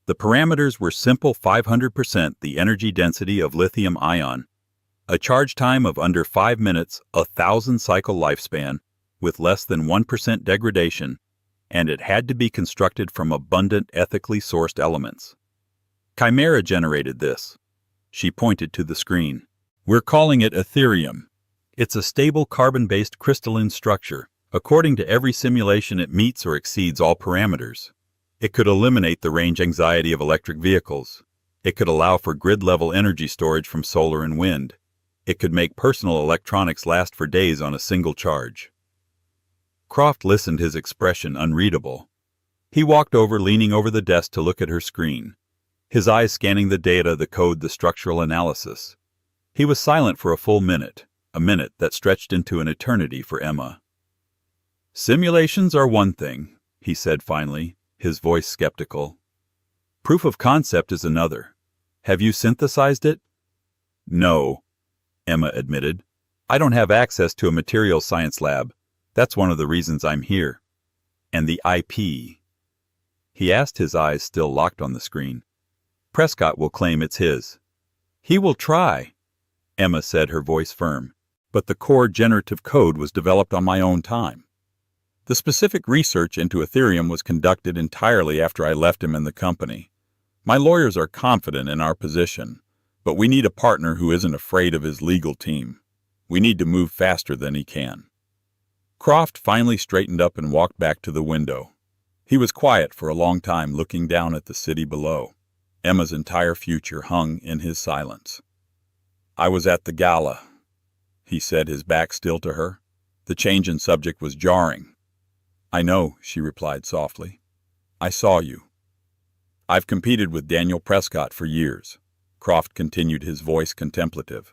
S2: The parameters were simple: 500% the energy density of lithium ion, a charge time of under 5 minutes, a 1,000-cycle lifespan, with less than 1% degradation, and it had to be constructed from abundant, ethically sourced elements. Chimera generated this." She pointed to the screen. "We're calling it Ethereum. It's a stable carbon-based crystalline structure. According to every simulation, it meets or exceeds all parameters. It could eliminate the range anxiety of electric vehicles. It could allow for grid-level energy storage from solar and wind. It could make personal electronics last for days on a single charge." Croft listened, his expression unreadable. He walked over, leaning over the desk to look at her screen, his eyes scanning the data, the code, the structural analysis. He was silent for a full minute, a minute that stretched into an eternity for Emma. "Simulations are one thing," he said finally, his voice skeptical. "Proof of concept is another. Have you synthesized it?" "No," Emma admitted. "I don't have access to a materials science lab. That's one of the reasons I'm here." "And the IP?" he asked, his eyes still locked on the screen. "Prescott will claim it's his." "He will try," Emma said, her voice firm. "But the core generative code was developed on my own time. The specific research into Ethereum was conducted entirely after I left him in the company. My lawyers are confident in our position, but we need a partner who isn't afraid of his legal team. We need to move faster than he can." Croft finally straightened up and walked back to the window. He was quiet for a long time, looking down at the city below. Emma's entire future hung in his silence. "I was at the gala," he said, his back still to her. The change in subject was jarring. "I know," she replied softly. "I saw you." "I've competed with Daniel Prescott for years," Croft continued, his voice contemplative.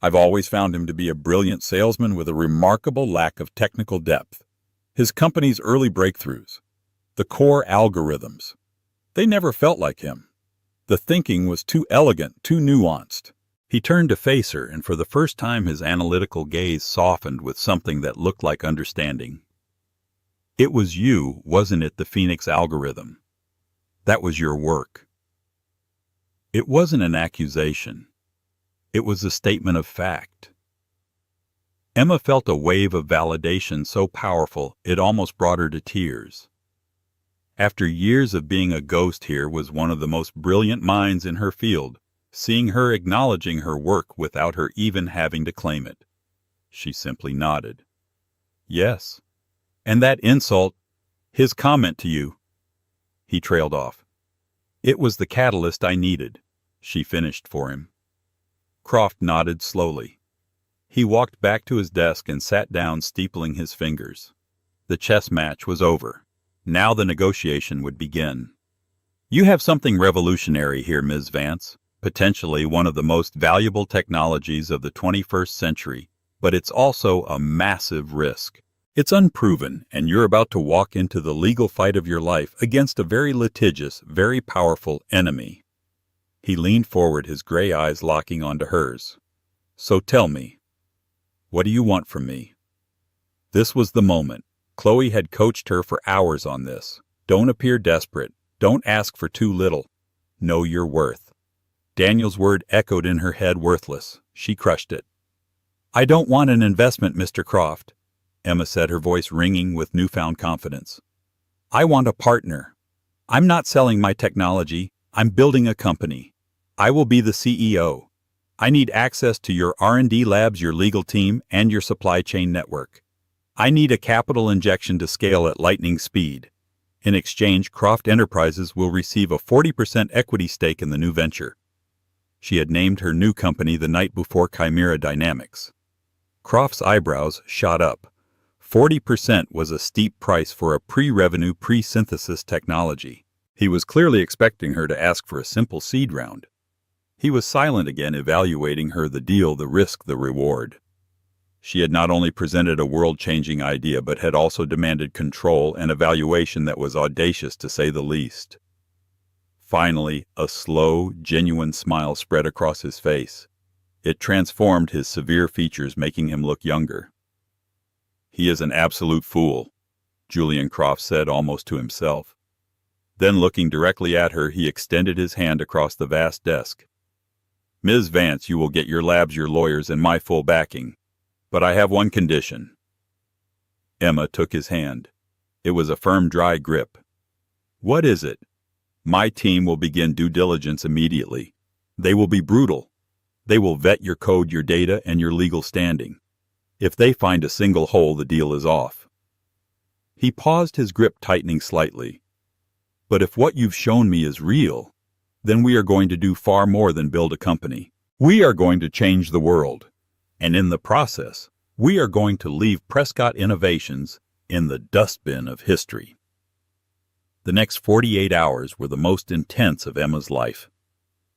S2: "I've always found him to be a brilliant salesman with a remarkable lack of technical depth. His company's early breakthroughs, the core algorithms, they never felt like him. The thinking was too elegant, too nuanced." He turned to face her, and for the first time his analytical gaze softened with something that looked like understanding. "It was you, wasn't it, the Phoenix algorithm? That was your work." It wasn't an accusation. It was a statement of fact. Emma felt a wave of validation so powerful it almost brought her to tears. After years of being a ghost, here was one of the most brilliant minds in her field, seeing her acknowledging her work without her even having to claim it. She simply nodded. Yes. And that insult, his comment to you. He trailed off. It was the catalyst I needed, she finished for him. Croft nodded slowly. He walked back to his desk and sat down, steepling his fingers. The chess match was over. Now the negotiation would begin. You have something revolutionary here, Ms. Vance, potentially one of the most valuable technologies of the 21st century, but it's also a massive risk. It's unproven, and you're about to walk into the legal fight of your life against a very litigious, very powerful enemy. He leaned forward, his gray eyes locking onto hers. So tell me, what do you want from me? This was the moment. Chloe had coached her for hours on this. Don't appear desperate. Don't ask for too little. Know your worth. Daniel's word echoed in her head, worthless. She crushed it. I don't want an investment, Mr. Croft, Emma said, her voice ringing with newfound confidence. I want a partner. I'm not selling my technology. I'm building a company. I will be the CEO. I need access to your R&D labs, your legal team, and your supply chain network. I need a capital injection to scale at lightning speed. In exchange, Croft Enterprises will receive a 40% equity stake in the new venture. She had named her new company the night before Chimera Dynamics. Croft's eyebrows shot up. 40% was a steep price for a pre-revenue, pre-synthesis technology. He was clearly expecting her to ask for a simple seed round. He was silent again, evaluating her, the deal, the risk, the reward. She had not only presented a world-changing idea, but had also demanded control and evaluation that was audacious, to say the least. Finally, a slow, genuine smile spread across his face. It transformed his severe features, making him look younger. He is an absolute fool, Julian Croft said almost to himself. Then, looking directly at her, he extended his hand across the vast desk. Ms. Vance, you will get your labs, your lawyers, and my full backing. But I have one condition. Emma took his hand. It was a firm, dry grip. What is it? My team will begin due diligence immediately. They will be brutal. They will vet your code, your data, and your legal standing. If they find a single hole, the deal is off. He paused, his grip tightening slightly. But if what you've shown me is real, then we are going to do far more than build a company. We are going to change the world. And in the process, we are going to leave Prescott Innovations in the dustbin of history. The next 48 hours were the most intense of Emma's life.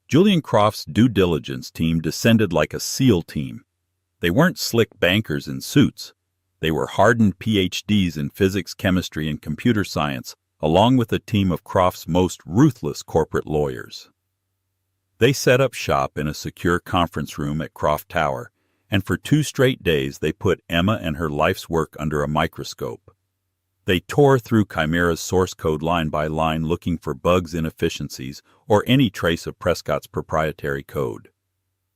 S2: Julian Croft's due diligence team descended like a SEAL team. They weren't slick bankers in suits. They were hardened PhDs in physics, chemistry, and computer science, along with a team of Croft's most ruthless corporate lawyers. They set up shop in a secure conference room at Croft Tower, and for 2 straight days they put Emma and her life's work under a microscope. They tore through Chimera's source code line by line, looking for bugs, inefficiencies, or any trace of Prescott's proprietary code.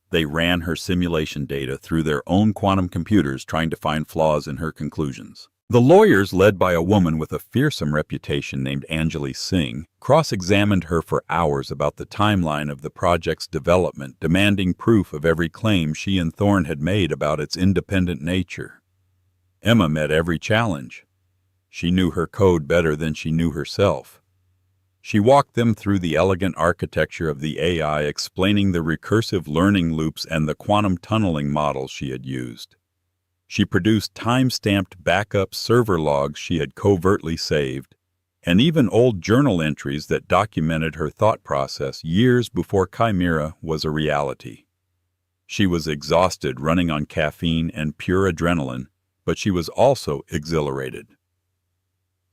S2: They ran her simulation data through their own quantum computers, trying to find flaws in her conclusions. The lawyers, led by a woman with a fearsome reputation named Anjali Singh, cross-examined her for hours about the timeline of the project's development, demanding proof of every claim she and Thorne had made about its independent nature. Emma met every challenge. She knew her code better than she knew herself. She walked them through the elegant architecture of the AI, explaining the recursive learning loops and the quantum tunneling models she had used. She produced time-stamped backup server logs she had covertly saved, and even old journal entries that documented her thought process years before Chimera was a reality. She was exhausted, running on caffeine and pure adrenaline, but she was also exhilarated.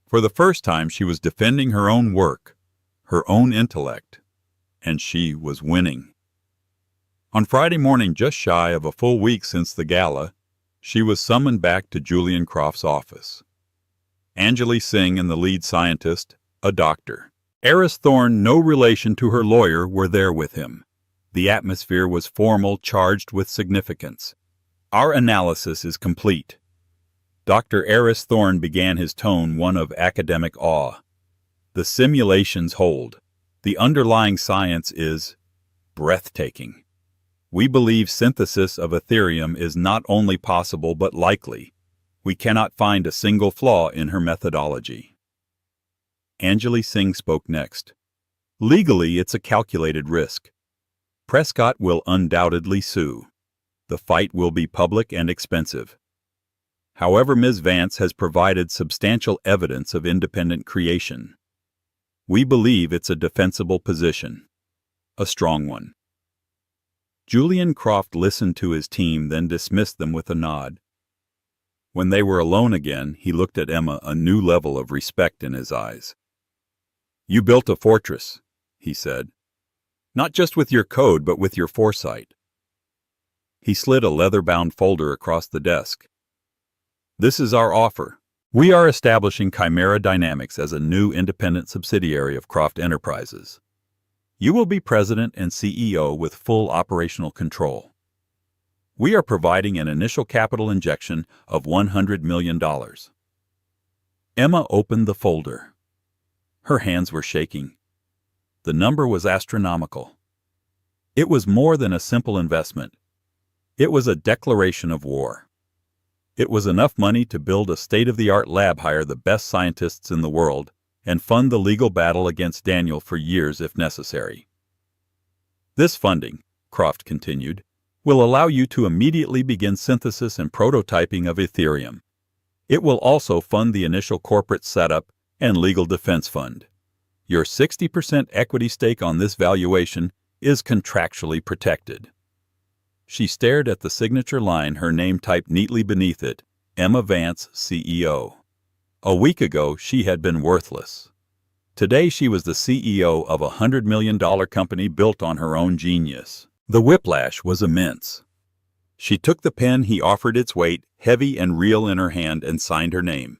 S2: For the first time, she was defending her own work, her own intellect, and she was winning. On Friday morning, just shy of a full week since the gala, she was summoned back to Julian Croft's office. Anjali Singh and the lead scientist, a doctor. Eris Thorne, no relation to her lawyer, were there with him. The atmosphere was formal, charged with significance. Our analysis is complete. Dr. Eris Thorne began his tone one of academic awe. The simulations hold. The underlying science is breathtaking. We believe synthesis of Ethereum is not only possible but likely. We cannot find a single flaw in her methodology. Anjali Singh spoke next. Legally, it's a calculated risk. Prescott will undoubtedly sue. The fight will be public and expensive. However, Ms. Vance has provided substantial evidence of independent creation. We believe it's a defensible position. A strong one. Julian Croft listened to his team, then dismissed them with a nod. When they were alone again, he looked at Emma, a new level of respect in his eyes. You built a fortress, he said. Not just with your code, but with your foresight. He slid a leather-bound folder across the desk. This is our offer. We are establishing Chimera Dynamics as a new independent subsidiary of Croft Enterprises. You will be president and CEO with full operational control. We are providing an initial capital injection of $100 million. Emma opened the folder. Her hands were shaking. The number was astronomical. It was more than a simple investment. It was a declaration of war. It was enough money to build a state-of-the-art lab, hire the best scientists in the world, and fund the legal battle against Daniel for years if necessary. This funding, Croft continued, will allow you to immediately begin synthesis and prototyping of Ethereum. It will also fund the initial corporate setup and legal defense fund. Your 60% equity stake on this valuation is contractually protected. She stared at the signature line, her name typed neatly beneath it, Emma Vance, CEO. A week ago, she had been worthless. Today, she was the CEO of a $100 million company built on her own genius. The whiplash was immense. She took the pen he offered, its weight, heavy and real, in her hand and signed her name.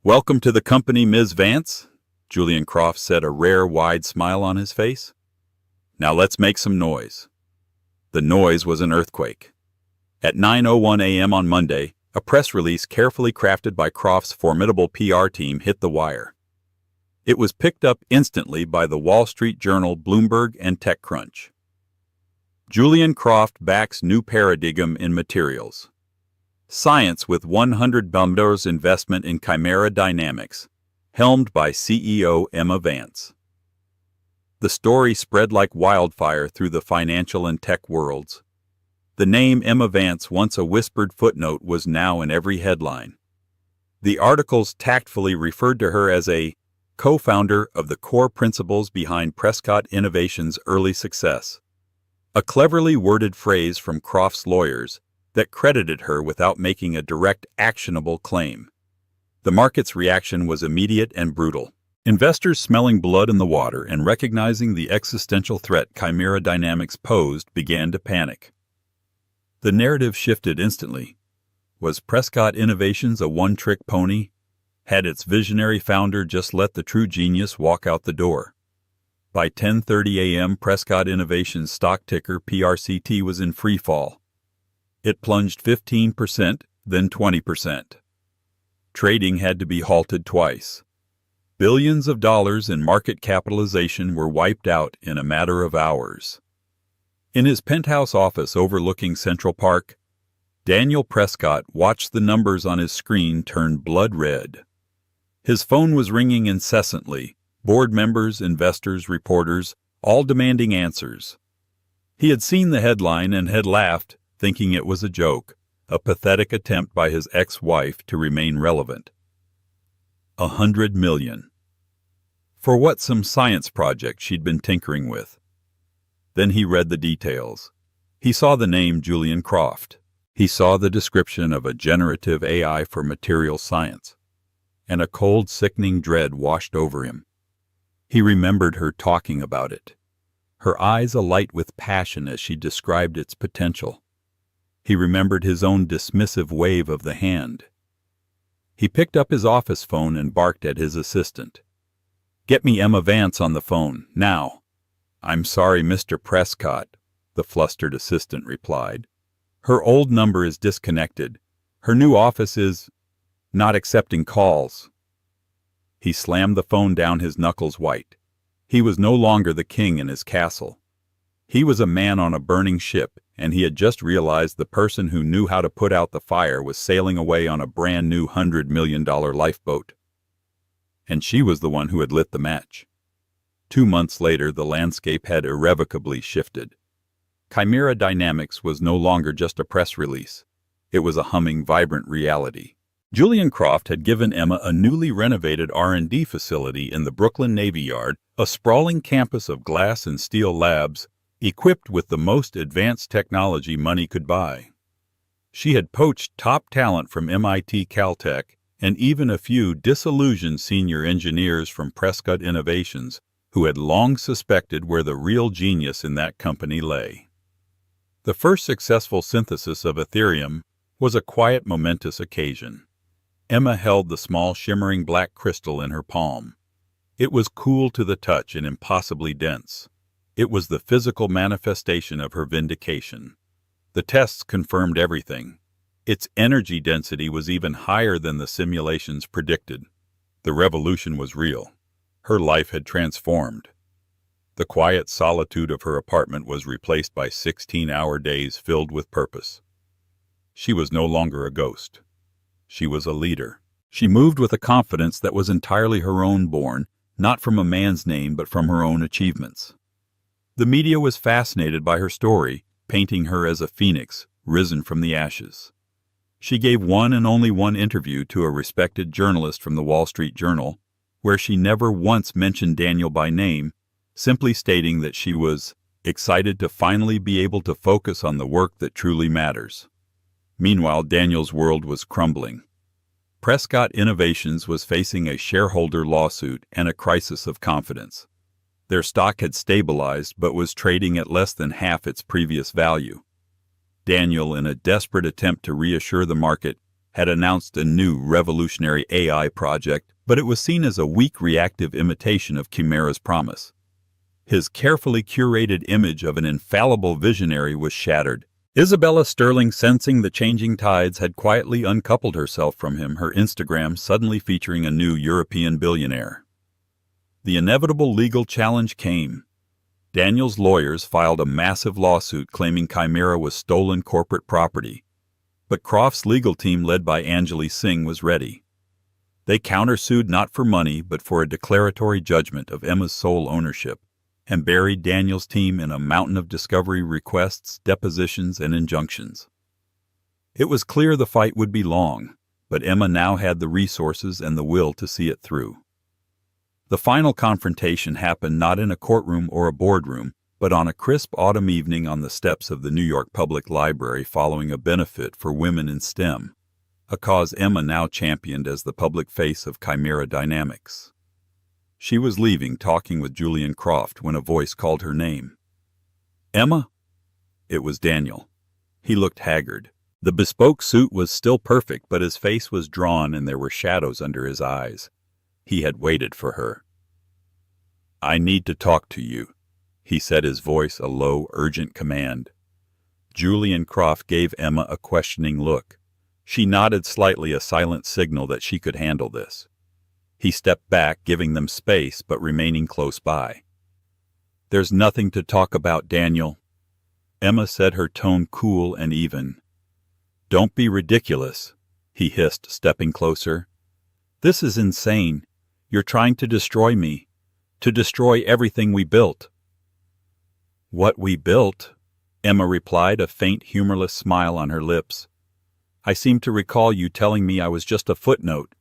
S2: Welcome to the company, Ms. Vance, Julian Croft said, a rare, wide smile on his face. Now let's make some noise. The noise was an earthquake. At 9:01 a.m. on Monday, a press release carefully crafted by Croft's formidable PR team hit the wire. It was picked up instantly by the Wall Street Journal, Bloomberg, and TechCrunch. Julian Croft backs new paradigm in materials. Science with $100 billion investment in Chimera Dynamics, helmed by CEO Emma Vance. The story spread like wildfire through the financial and tech worlds. The name Emma Vance, once a whispered footnote, was now in every headline. The articles tactfully referred to her as a co-founder of the core principles behind Prescott Innovation's early success, a cleverly worded phrase from Croft's lawyers that credited her without making a direct, actionable claim. The market's reaction was immediate and brutal. Investors, smelling blood in the water and recognizing the existential threat Chimera Dynamics posed, began to panic. The narrative shifted instantly. Was Prescott Innovations a one-trick pony? Had its visionary founder just let the true genius walk out the door? By 10:30 a.m., Prescott Innovations stock ticker PRCT was in free fall. It plunged 15%, then 20%. Trading had to be halted twice. Billions of dollars in market capitalization were wiped out in a matter of hours. In his penthouse office overlooking Central Park, Daniel Prescott watched the numbers on his screen turn blood red. His phone was ringing incessantly, board members, investors, reporters, all demanding answers. He had seen the headline and had laughed, thinking it was a joke, a pathetic attempt by his ex-wife to remain relevant. $100 million. For what? Some science project she'd been tinkering with. Then he read the details. He saw the name Julian Croft. He saw the description of a generative AI for material science, and a cold, sickening dread washed over him. He remembered her talking about it, her eyes alight with passion as she described its potential. He remembered his own dismissive wave of the hand. He picked up his office phone and barked at his assistant. "Get me Emma Vance on the phone, now." "I'm sorry, Mr. Prescott," the flustered assistant replied. "Her old number is disconnected. Her new office is not accepting calls." He slammed the phone down, his knuckles white. He was no longer the king in his castle. He was a man on a burning ship, and he had just realized the person who knew how to put out the fire was sailing away on a brand new $100 million lifeboat. And she was the one who had lit the match. 2 months later, the landscape had irrevocably shifted. Chimera Dynamics was no longer just a press release. It was a humming, vibrant reality. Julian Croft had given Emma a newly renovated R&D facility in the Brooklyn Navy Yard, a sprawling campus of glass and steel labs, equipped with the most advanced technology money could buy. She had poached top talent from MIT, Caltech, and even a few disillusioned senior engineers from Prescott Innovations who had long suspected where the real genius in that company lay. The first successful synthesis of Ethereum was a quiet, momentous occasion. Emma held the small, shimmering black crystal in her palm. It was cool to the touch and impossibly dense. It was the physical manifestation of her vindication. The tests confirmed everything. Its energy density was even higher than the simulations predicted. The revolution was real. Her life had transformed. The quiet solitude of her apartment was replaced by 16-hour days filled with purpose. She was no longer a ghost. She was a leader. She moved with a confidence that was entirely her own, born not from a man's name but from her own achievements. The media was fascinated by her story, painting her as a phoenix risen from the ashes. She gave one and only one interview to a respected journalist from the Wall Street Journal, where she never once mentioned Daniel by name, simply stating that she was excited to finally be able to focus on the work that truly matters. Meanwhile, Daniel's world was crumbling. Prescott Innovations was facing a shareholder lawsuit and a crisis of confidence. Their stock had stabilized but was trading at less than half its previous value. Daniel, in a desperate attempt to reassure the market, had announced a new revolutionary AI project, but it was seen as a weak, reactive imitation of Chimera's promise. His carefully curated image of an infallible visionary was shattered. Isabella Sterling, sensing the changing tides, had quietly uncoupled herself from him, her Instagram suddenly featuring a new European billionaire. The inevitable legal challenge came. Daniel's lawyers filed a massive lawsuit claiming Chimera was stolen corporate property. But Croft's legal team, led by Anjali Singh, was ready. They countersued not for money but for a declaratory judgment of Emma's sole ownership, and buried Daniel's team in a mountain of discovery requests, depositions, and injunctions. It was clear the fight would be long, but Emma now had the resources and the will to see it through. The final confrontation happened not in a courtroom or a boardroom, but on a crisp autumn evening on the steps of the New York Public Library following a benefit for women in STEM, a cause Emma now championed as the public face of Chimera Dynamics. She was leaving, talking with Julian Croft, when a voice called her name. "Emma?" It was Daniel. He looked haggard. The bespoke suit was still perfect, but his face was drawn and there were shadows under his eyes. He had waited for her. "I need to talk to you," he said, his voice a low, urgent command. Julian Croft gave Emma a questioning look. She nodded slightly, a silent signal that she could handle this. He stepped back, giving them space but remaining close by. "There's nothing to talk about, Daniel," Emma said, her tone cool and even. "Don't be ridiculous," he hissed, stepping closer. "This is insane. You're trying to destroy me, to destroy everything we built." "What we built?" Emma replied, a faint, humorless smile on her lips. "I seem to recall you telling me I was just a footnote,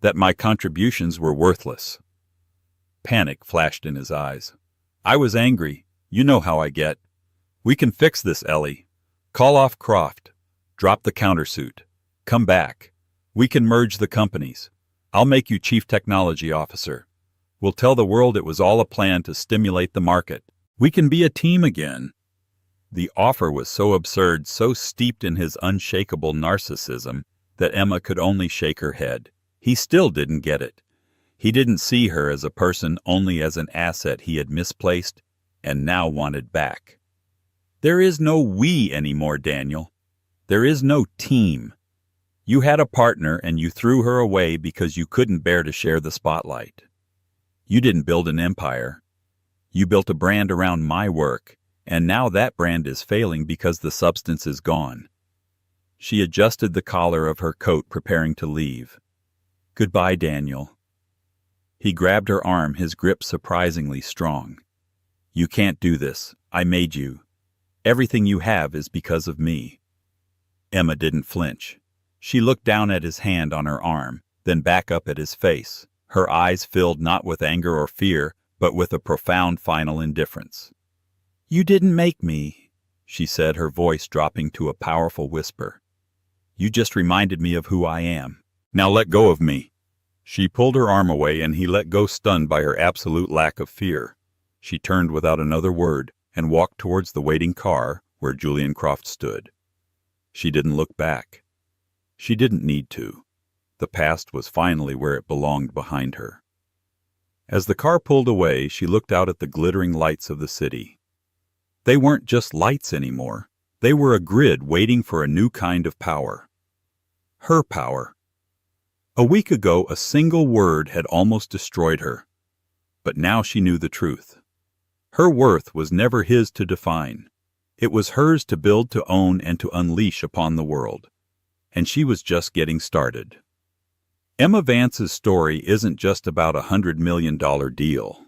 S2: that my contributions were worthless." Panic flashed in his eyes. "I was angry. You know how I get. We can fix this, Ellie. Call off Croft. Drop the countersuit. Come back. We can merge the companies. I'll make you Chief Technology Officer. We'll tell the world it was all a plan to stimulate the market. We can be a team again." The offer was so absurd, so steeped in his unshakable narcissism, that Emma could only shake her head. He still didn't get it. He didn't see her as a person, only as an asset he had misplaced and now wanted back. There is no we anymore, Daniel. There is no team. You had a partner and you threw her away because you couldn't bear to share the spotlight. You didn't build an empire. You built a brand around my work, and now that brand is failing because the substance is gone. She adjusted the collar of her coat, preparing to leave. Goodbye, Daniel. He grabbed her arm, his grip surprisingly strong. You can't do this. I made you. Everything you have is because of me. Emma didn't flinch. She looked down at his hand on her arm, then back up at his face, her eyes filled not with anger or fear, but with a profound final indifference. You didn't make me, she said, her voice dropping to a powerful whisper. You just reminded me of who I am. Now let go of me. She pulled her arm away, and he let go, stunned by her absolute lack of fear. She turned without another word and walked towards the waiting car where Julian Croft stood. She didn't look back. She didn't need to. The past was finally where it belonged, behind her. As the car pulled away, she looked out at the glittering lights of the city. They weren't just lights anymore. They were a grid waiting for a new kind of power. Her power. A week ago, a single word had almost destroyed her. But now she knew the truth. Her worth was never his to define. It was hers to build, to own, and to unleash upon the world. And she was just getting started. Emma Vance's story isn't just about a $100 million deal.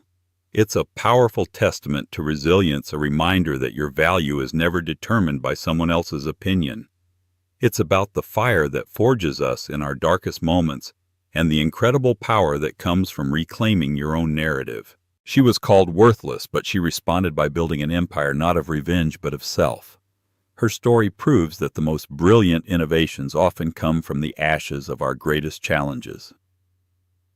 S2: It's a powerful testament to resilience, a reminder that your value is never determined by someone else's opinion. It's about the fire that forges us in our darkest moments and the incredible power that comes from reclaiming your own narrative. She was called worthless, but she responded by building an empire not of revenge but of self. Her story proves that the most brilliant innovations often come from the ashes of our greatest challenges.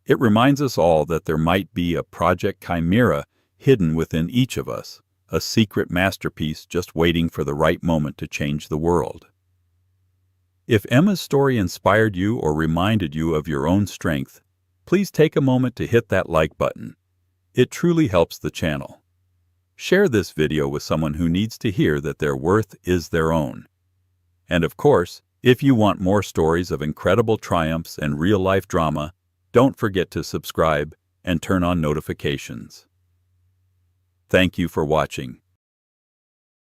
S2: It reminds us all that there might be a Project Chimera hidden within each of us, a secret masterpiece just waiting for the right moment to change the world. If Emma's story inspired you or reminded you of your own strength, please take a moment to hit that like button. It truly helps the channel. Share this video with someone who needs to hear that their worth is their own. And of course, if you want more stories of incredible triumphs and real-life drama, don't forget to subscribe and turn on notifications. Thank you for watching.